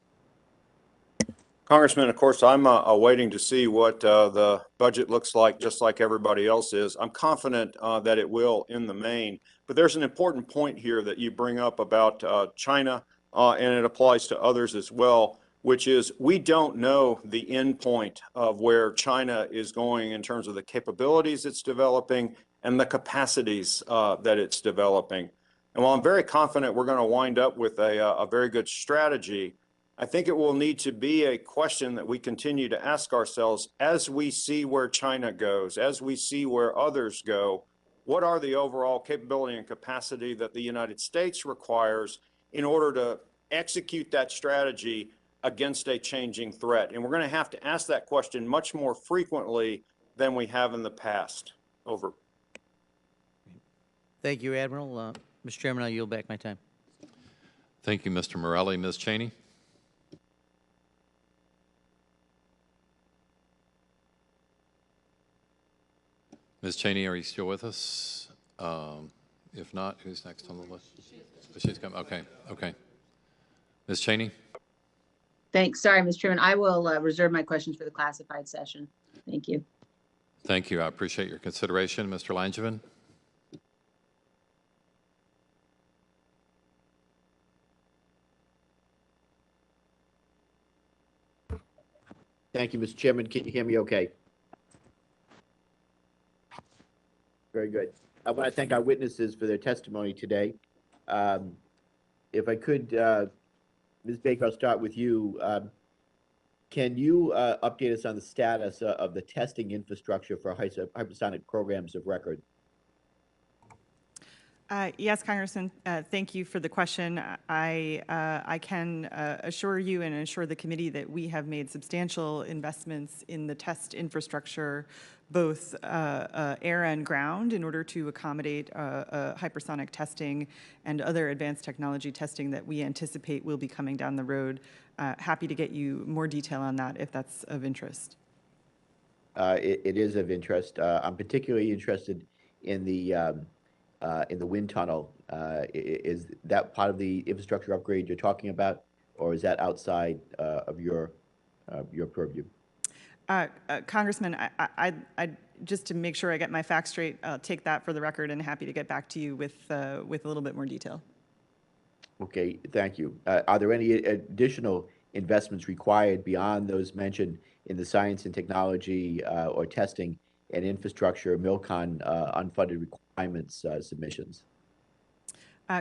Congressman, of course, I'm waiting to see what the budget looks like, just like everybody else is. I'm confident that it will in the main. But there's an important point here that you bring up about China, and it applies to others as well, which is we don't know the end point of where China is going in terms of the capabilities it's developing and the capacities that it's developing. And while I'm very confident we're going to wind up with a very good strategy, I think it will need to be a question that we continue to ask ourselves as we see where China goes, as we see where others go. What are the overall capability and capacity that the United States requires in order to execute that strategy against a changing threat? And we're going to have to ask that question much more frequently than we have in the past. Over. Thank you, Admiral. Mr. Chairman, I yield back my time. Thank you, Mr. Morelli. Ms. Cheney? Ms. Cheney, are you still with us? If not, who's next on the list? She's coming. Okay. Okay. Ms. Cheney? Thanks. Sorry, Mr. Chairman. I will reserve my questions for the classified session. Thank you. Thank you. I appreciate your consideration. Mr. Langevin? Thank you, Mr. Chairman. Can you hear me okay? Very good. I want to thank our witnesses for their testimony today. If I could, Ms. Baker, I'll start with you. Can you update us on the status of the testing infrastructure for hypersonic programs of record? Yes, Congressman, thank you for the question. I can assure you and assure the committee that we have made substantial investments in the test infrastructure, both air and ground, in order to accommodate hypersonic testing and other advanced technology testing that we anticipate will be coming down the road. Happy to get you more detail on that if that's of interest. It is of interest. I'm particularly interested in the in the wind tunnel. Is that part of the infrastructure upgrade you're talking about, or is that outside of your purview? Congressman, I just to make sure I get my facts straight, I'll take that for the record and happy to get back to you with a little bit more detail. Okay, thank you. Are there any additional investments required beyond those mentioned in the science and technology or testing and infrastructure MILCON unfunded requirements submissions?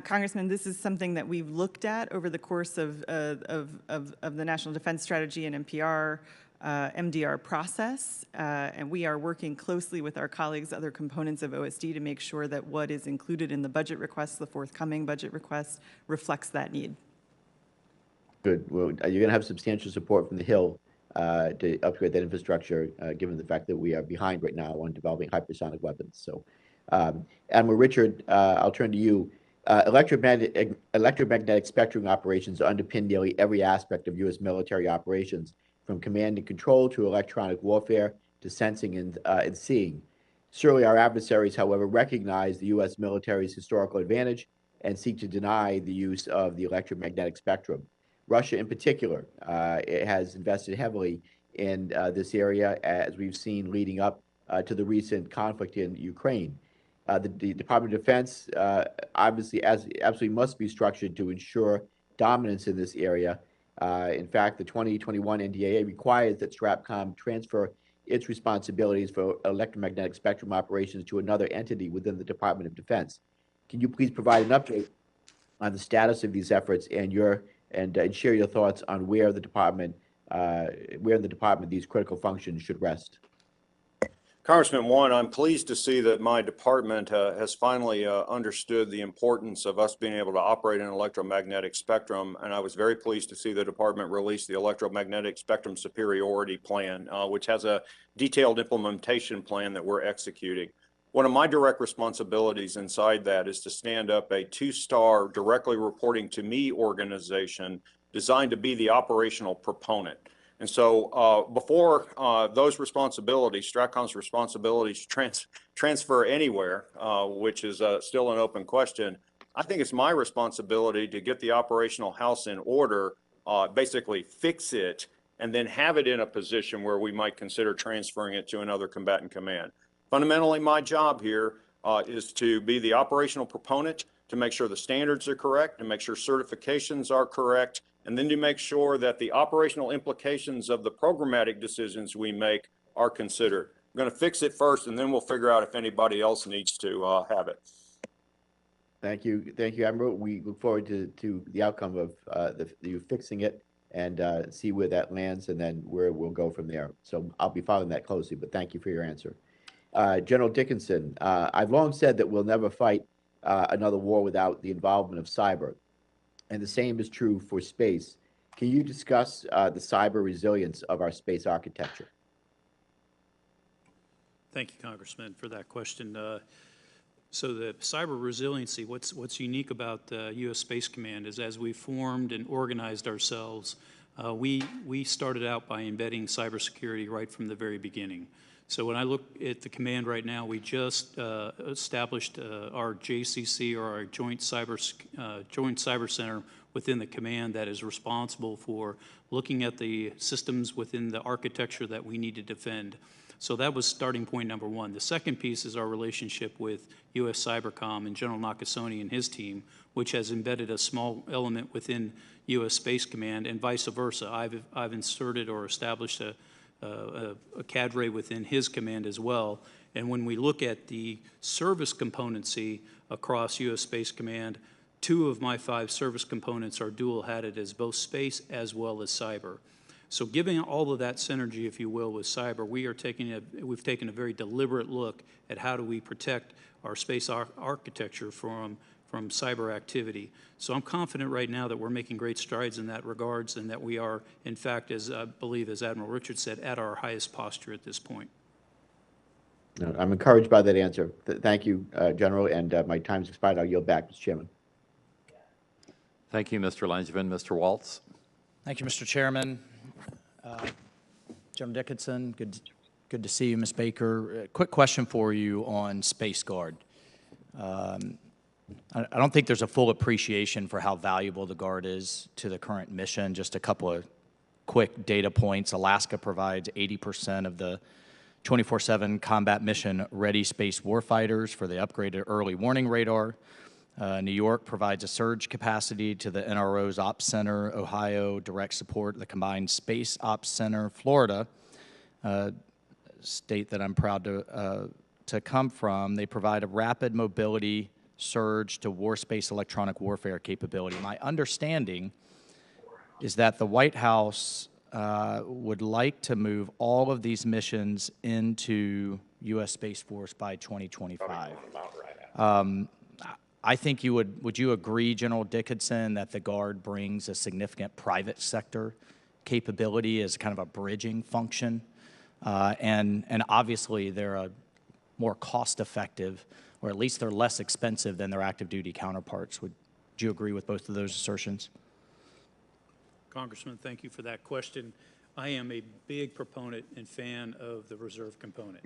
Congressman, this is something that we've looked at over the course of the National Defense Strategy and NPR, MDR process, and we are working closely with our colleagues, other components of OSD, to make sure that what is included in the budget request, the forthcoming budget request, reflects that need. Good. Well, you're going to have substantial support from the Hill to upgrade that infrastructure, given the fact that we are behind right now on developing hypersonic weapons. So, Admiral Richard, I'll turn to you. Electromagnetic spectrum operations underpin nearly every aspect of U.S. military operations, from command and control to electronic warfare to sensing and seeing. Surely our adversaries, however, recognize the U.S. military's historical advantage and seek to deny the use of the electromagnetic spectrum. Russia, in particular, it has invested heavily in this area, as we've seen leading up to the recent conflict in Ukraine. The Department of Defense obviously absolutely must be structured to ensure dominance in this area. In fact, the 2021 NDAA requires that STRATCOM transfer its responsibilities for electromagnetic spectrum operations to another entity within the Department of Defense. Can you please provide an update on the status of these efforts and share your thoughts on where in the department these critical functions should rest? Congressman, one, I'm pleased to see that my department has finally understood the importance of us being able to operate in electromagnetic spectrum, and I was very pleased to see the department release the Electromagnetic Spectrum Superiority Plan, which has a detailed implementation plan that we're executing. One of my direct responsibilities inside that is to stand up a 2-star directly reporting to me organization designed to be the operational proponent. And so before those responsibilities, STRATCOM's responsibilities transfer anywhere, which is still an open question, I think it's my responsibility to get the operational house in order, basically fix it, and then have it in a position where we might consider transferring it to another combatant command. Fundamentally, my job here is to be the operational proponent, to make sure the standards are correct, to make sure certifications are correct, and then to make sure that the operational implications of the programmatic decisions we make are considered. I'm going to fix it first, and then we'll figure out if anybody else needs to have it. Thank you, Admiral. We look forward to the outcome of you fixing it and see where that lands, and then where we'll go from there. So I'll be following that closely, but thank you for your answer. General Dickinson, I've long said that we'll never fight another war without the involvement of cyber. And the same is true for space. Can you discuss the cyber resilience of our space architecture? Thank you, Congressman, for that question. So the cyber resiliency, what's unique about the U.S. Space Command is, as we formed and organized ourselves, we started out by embedding cybersecurity right from the very beginning. So when I look at the command right now, we just established our JCC, or our Joint Cyber Center, within the command that is responsible for looking at the systems within the architecture that we need to defend. So that was starting point number one. The second piece is our relationship with U.S. Cybercom and General Nakasone and his team, which has embedded a small element within U.S. Space Command, and vice versa. I've inserted or established a cadre within his command as well. And when we look at the service componency across U.S. Space Command, 2 of my 5 service components are dual-hatted as both space as well as cyber. So given all of that synergy, if you will, with cyber, we've taken a very deliberate look at how do we protect our space architecture from cyber activity. So I'm confident right now that we're making great strides in that regards, and that we are, in fact, as I believe, as Admiral Richard said, at our highest posture at this point. No, I'm encouraged by that answer. Thank you, General, and my time's expired. I'll yield back, Mr. Chairman. Thank you, Mr. Langevin. Mr. Waltz. Thank you, Mr. Chairman. General Dickinson, good to see you, Ms. Baker. Quick question for you on Space Guard. I don't think there's a full appreciation for how valuable the Guard is to the current mission. Just a couple of quick data points. Alaska provides 80% of the 24/7 combat mission ready space warfighters for the upgraded early warning radar. New York provides a surge capacity to the NRO's Ops Center. Ohio direct support the Combined Space Ops Center. Florida, state that I'm proud to come from, they provide a rapid mobility surge to war space electronic warfare capability. My understanding is that the White House would like to move all of these missions into U.S. Space Force by 2025. I think would you agree, General Dickinson, that the Guard brings a significant private sector capability as kind of a bridging function? And obviously they're a more cost-effective, or at least they're less expensive than their active duty counterparts. Would you agree with both of those assertions? Congressman, thank you for that question. I am a big proponent and fan of the reserve component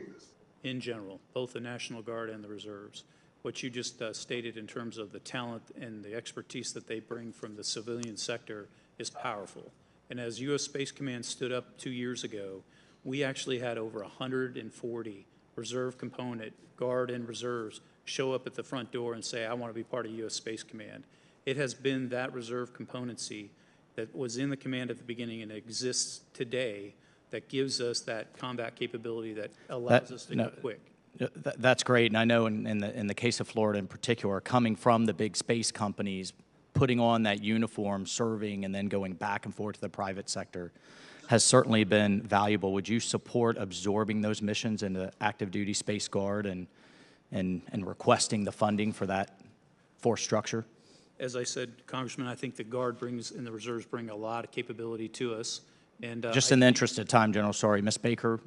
in general, both the National Guard and the reserves. What you just stated in terms of the talent and the expertise that they bring from the civilian sector is powerful. And as U.S. Space Command stood up 2 years ago, we actually had over 140 reserve component, Guard and reserves, show up at the front door and say, I want to be part of U.S. Space Command. It has been that reserve componency that was in the command at the beginning and exists today that gives us that combat capability that allows us to go quick. That's great, and I know in the case of Florida in particular, coming from the big space companies, putting on that uniform, serving, and then going back and forth to the private sector has certainly been valuable. Would you support absorbing those missions into active duty Space Guard and requesting the funding for that force structure? As I said, Congressman, I think the Guard brings and the reserves bring a lot of capability to us. And just in the interest of time, General, sorry, Ms. Baker,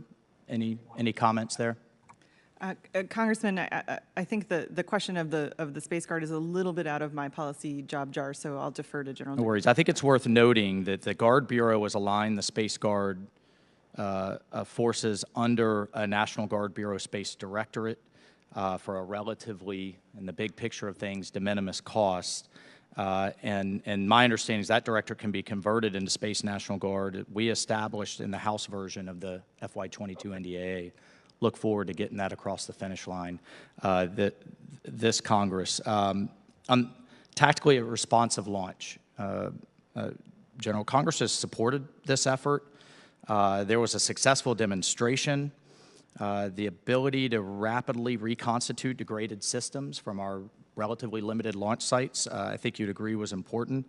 any comments there? Congressman, I think the question of the Space Guard is a little bit out of my policy job jar, so I'll defer to General. No worries. I think it's worth noting that the Guard Bureau has aligned the Space Guard forces under a National Guard Bureau Space Directorate for a relatively, in the big picture of things, de minimis cost. And my understanding is that director can be converted into Space National Guard. We established in the House version of the FY22 NDAA. Look forward to getting that across the finish line this Congress. Tactically a responsive launch. General, Congress has supported this effort. There was a successful demonstration. The ability to rapidly reconstitute degraded systems from our relatively limited launch sites, I think you'd agree was important.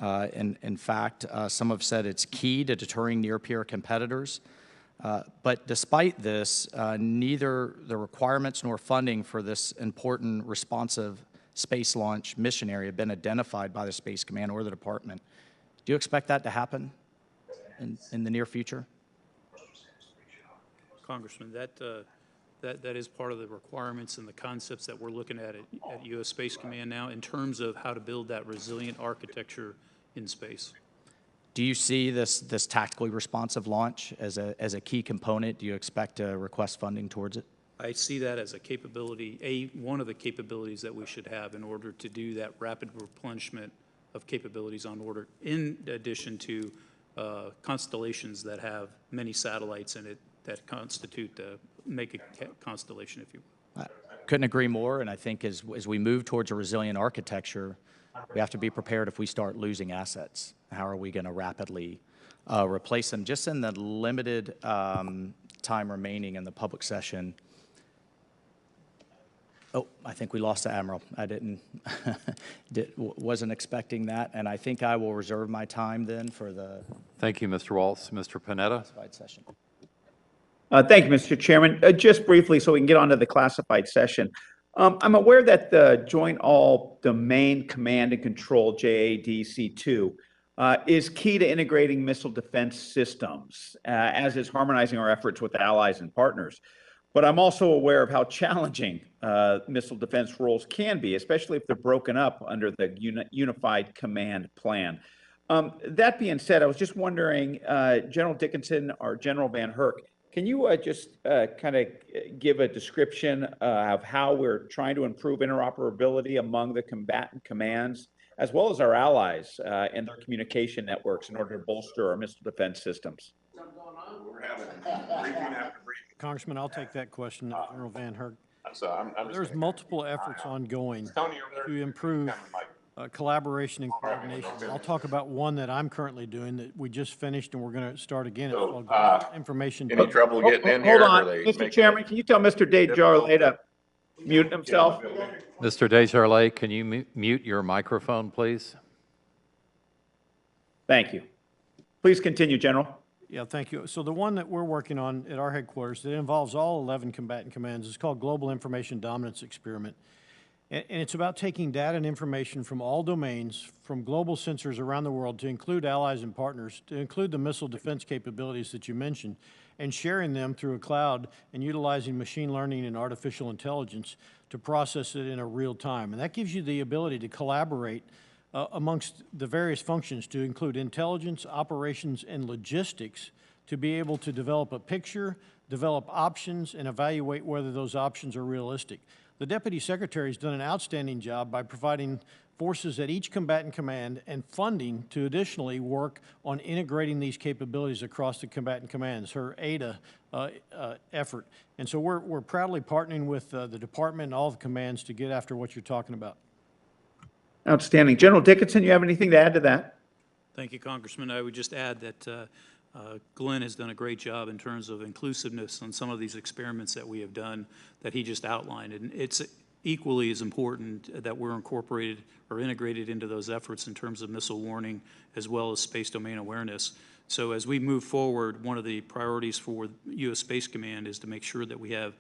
In fact, some have said it's key to deterring near-peer competitors. But despite this, neither the requirements nor funding for this important responsive space launch mission area have been identified by the Space Command or the Department. Do you expect that to happen in the near future? Congressman, that is part of the requirements and the concepts that we're looking at U.S. Space Command now in terms of how to build that resilient architecture in space. Do you see this tactically responsive launch as a key component? Do you expect to request funding towards it? I see that as a capability, one of the capabilities that we should have in order to do that rapid replenishment of capabilities on order, in addition to constellations that have many satellites in it that make a constellation, if you will. I couldn't agree more, and I think as we move towards a resilient architecture, we have to be prepared if we start losing assets. How are we going to rapidly replace them? Just in the limited time remaining in the public session. Oh, I think we lost the Admiral. I wasn't expecting that, and I think I will reserve my time then for the. Thank you, Mr. Waltz. Mr. Panetta. Session. Thank you, Mr. Chairman. Just briefly, so we can get on to the classified session. I'm aware that the Joint All-Domain Command and Control, JADC2, is key to integrating missile defense systems, as is harmonizing our efforts with allies and partners. But I'm also aware of how challenging missile defense roles can be, especially if they're broken up under the Unified Command Plan. That being said, I was just wondering, General Dickinson or General Van Herk, Can you just kind of give a description of how we're trying to improve interoperability among the combatant commands, as well as our allies and their communication networks in order to bolster our missile defense systems? We're having briefing after briefing. Congressman, I'll take that question, General Van Herk. So I'm There's multiple efforts ongoing Tony over there, to improve collaboration and coordination. I'll talk about one that I'm currently doing that we just finished and we're going to start again. It's called Global Information. Any trouble getting in Hold here? on, Mr. Chairman, can you tell Mr. Desjardins to mute himself? Mr. Desjardins, can you mute your microphone, please? Thank you. Please continue, General. Yeah, thank you. So the one that we're working on at our headquarters that involves all 11 combatant commands is called Global Information Dominance Experiment. And it's about taking data and information from all domains, from global sensors around the world, to include allies and partners, to include the missile defense capabilities that you mentioned, and sharing them through a cloud and utilizing machine learning and artificial intelligence to process it in a real time. And that gives you the ability to collaborate amongst the various functions to include intelligence, operations, and logistics to be able to develop a picture, develop options, and evaluate whether those options are realistic. The Deputy Secretary has done an outstanding job by providing forces at each combatant command and funding to additionally work on integrating these capabilities across the combatant commands, her ADA effort. And so we're proudly partnering with the department and all the commands to get after what you're talking about. Outstanding. General Dickinson, you have anything to add to that? Thank you, Congressman. I would just add that Glenn has done a great job in terms of inclusiveness on some of these experiments that we have done that he just outlined. And it's equally as important that we're incorporated or integrated into those efforts in terms of missile warning as well as space domain awareness. So as we move forward, one of the priorities for U.S. Space Command is to make sure that we have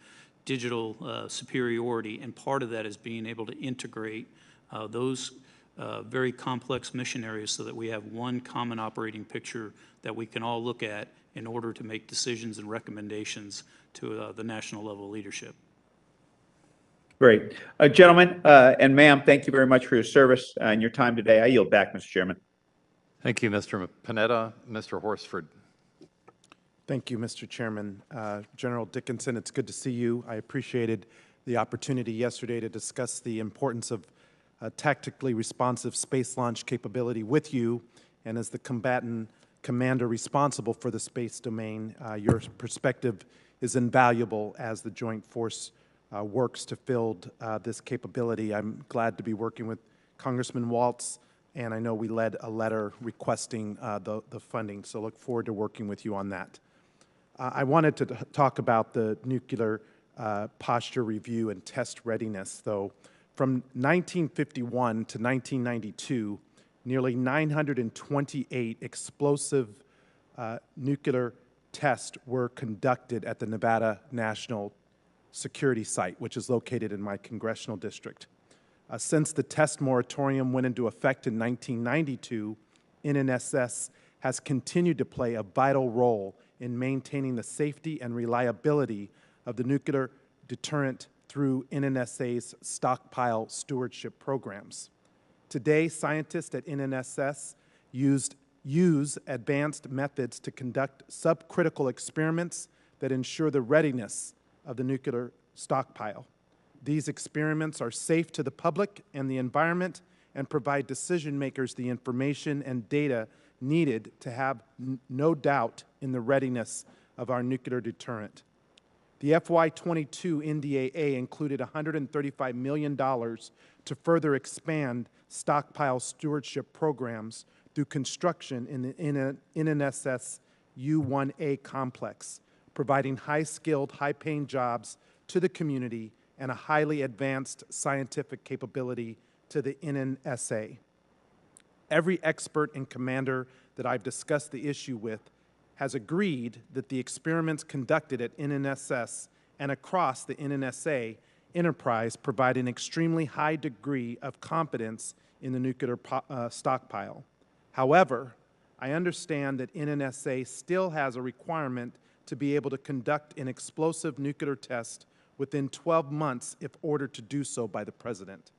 digital superiority, and part of that is being able to integrate those very complex mission areas so that we have one common operating picture that we can all look at in order to make decisions and recommendations to the national level leadership. Great. Gentlemen and ma'am, thank you very much for your service and your time today. I yield back, Mr. Chairman. Thank you, Mr. Panetta. Mr. Horsford. Thank you, Mr. Chairman. General Dickinson, it's good to see you. I appreciated the opportunity yesterday to discuss the importance of tactically responsive space launch capability with you, and as the combatant commander responsible for the space domain, your perspective is invaluable as the Joint Force works to build this capability. I'm glad to be working with Congressman Waltz, and I know we led a letter requesting the funding, so look forward to working with you on that. I wanted to talk about the nuclear posture review and test readiness, though. From 1951 to 1992, nearly 928 explosive nuclear tests were conducted at the Nevada National Security Site, which is located in my congressional district. Since the test moratorium went into effect in 1992, NNSS has continued to play a vital role in maintaining the safety and reliability of the nuclear deterrent through NNSA's Stockpile stewardship programs. Today, scientists at NNSS use advanced methods to conduct subcritical experiments that ensure the readiness of the nuclear stockpile. These experiments are safe to the public and the environment and provide decision makers the information and data needed to have no doubt in the readiness of our nuclear deterrent. The FY22 NDAA included $135 million to further expand stockpile stewardship programs through construction in the NNSS U-1A complex, providing high-skilled, high-paying jobs to the community and a highly advanced scientific capability to the Nnsa. Every expert and commander that I've discussed the issue with has agreed that the experiments conducted at NNSS and across the Nnsa enterprise provide an extremely high degree of confidence in the nuclear stockpile. However, I understand that Nnsa still has a requirement to be able to conduct an explosive nuclear test within 12 months if ordered to do so by the President.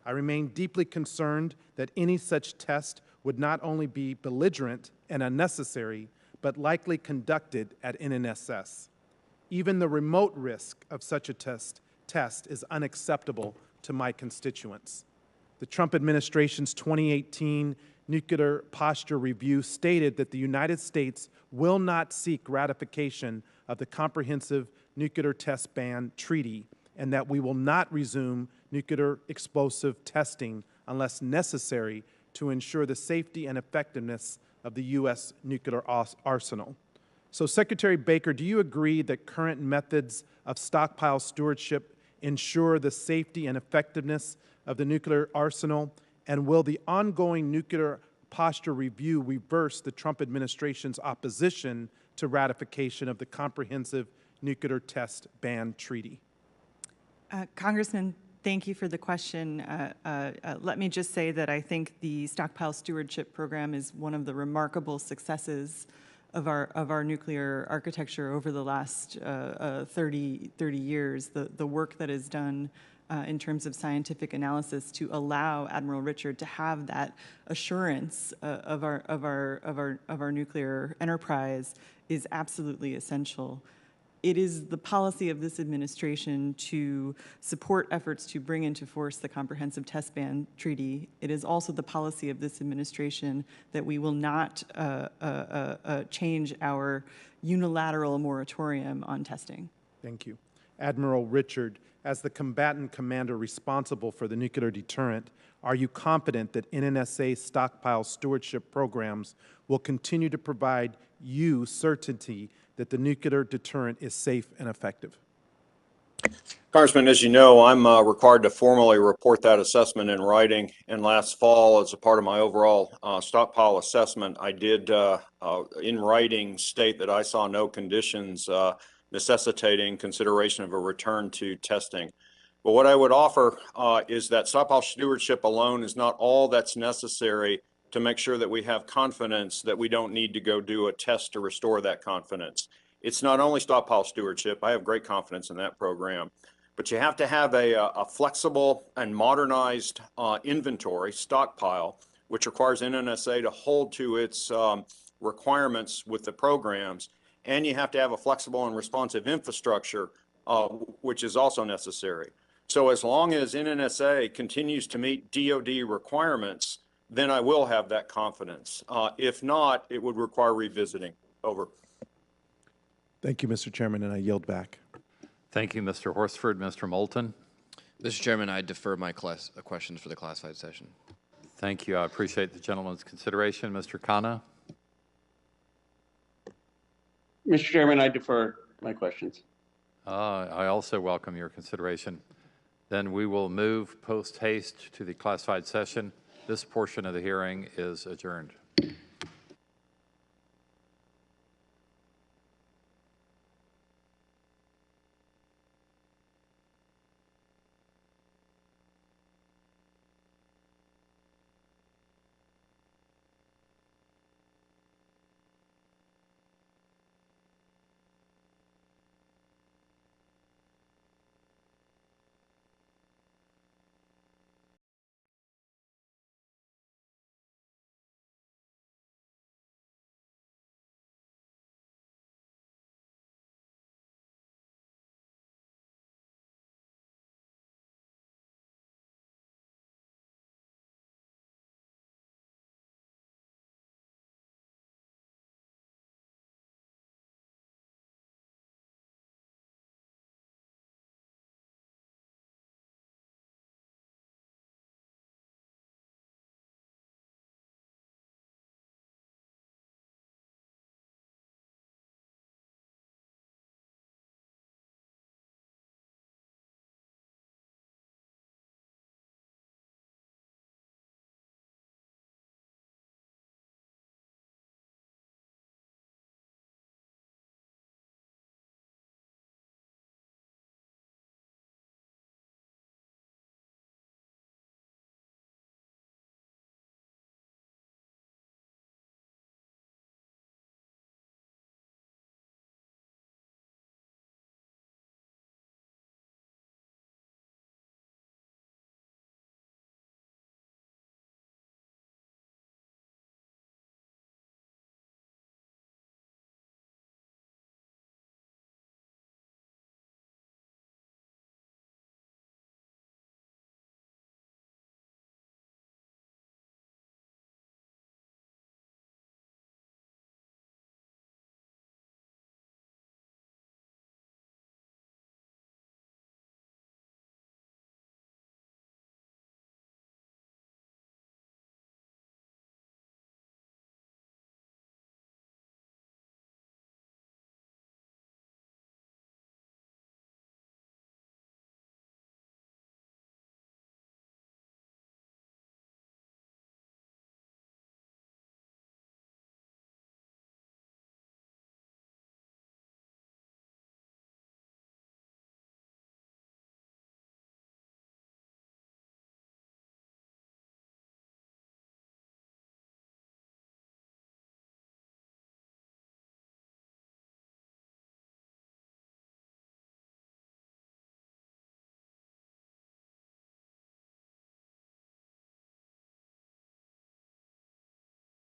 I remain deeply concerned that any such test would not only be belligerent and unnecessary, but likely conducted at NNSS. Even the remote risk of such a test is unacceptable to my constituents. The Trump administration's 2018 Nuclear Posture Review stated that the United States will not seek ratification of the Comprehensive Nuclear Test Ban Treaty, and that we will not resume nuclear explosive testing unless necessary to ensure the safety and effectiveness of the U.S. nuclear arsenal. So, Secretary Baker, do you agree that current methods of stockpile stewardship ensure the safety and effectiveness of the nuclear arsenal? And will the ongoing Nuclear Posture Review reverse the Trump administration's opposition to ratification of the Comprehensive Nuclear Test Ban Treaty? Congressman, thank you for the question. Let me just say that I think the Stockpile Stewardship Program is one of the remarkable successes of our nuclear architecture over the last 30 years. The work that is done in terms of scientific analysis to allow Admiral Richard to have that assurance of our nuclear enterprise is absolutely essential. It is the policy of this administration to support efforts to bring into force the Comprehensive Test Ban Treaty. It is also the policy of this administration that we will not change our unilateral moratorium on testing. Thank you. Admiral Richard, as the combatant commander responsible for the nuclear deterrent, are you confident that NNSA stockpile stewardship programs will continue to provide you certainty that the nuclear deterrent is safe and effective? Congressman, as you know, I'm required to formally report that assessment in writing. And last fall, as a part of my overall stockpile assessment, I did in writing state that I saw no conditions necessitating consideration of a return to testing. But what I would offer is that stockpile stewardship alone is not all that's necessary to make sure that we have confidence that we don't need to go do a test to restore that confidence. It's not only stockpile stewardship. I have great confidence in that program. But you have to have a flexible and modernized inventory stockpile, which requires NNSA to hold to its requirements with the programs. And you have to have a flexible and responsive infrastructure, which is also necessary. So as long as NNSA continues to meet DoD requirements, then I will have that confidence. If not, it would require revisiting. Over. Thank you, Mr. Chairman, and I yield back. Thank you, Mr. Horsford. Mr. Moulton. Mr. Chairman, I defer my questions for the classified session. Thank you. I appreciate the gentleman's consideration. Mr. Khanna. Mr. Chairman, I defer my questions. I also welcome your consideration. Then we will move post haste to the classified session. This portion of the hearing is adjourned.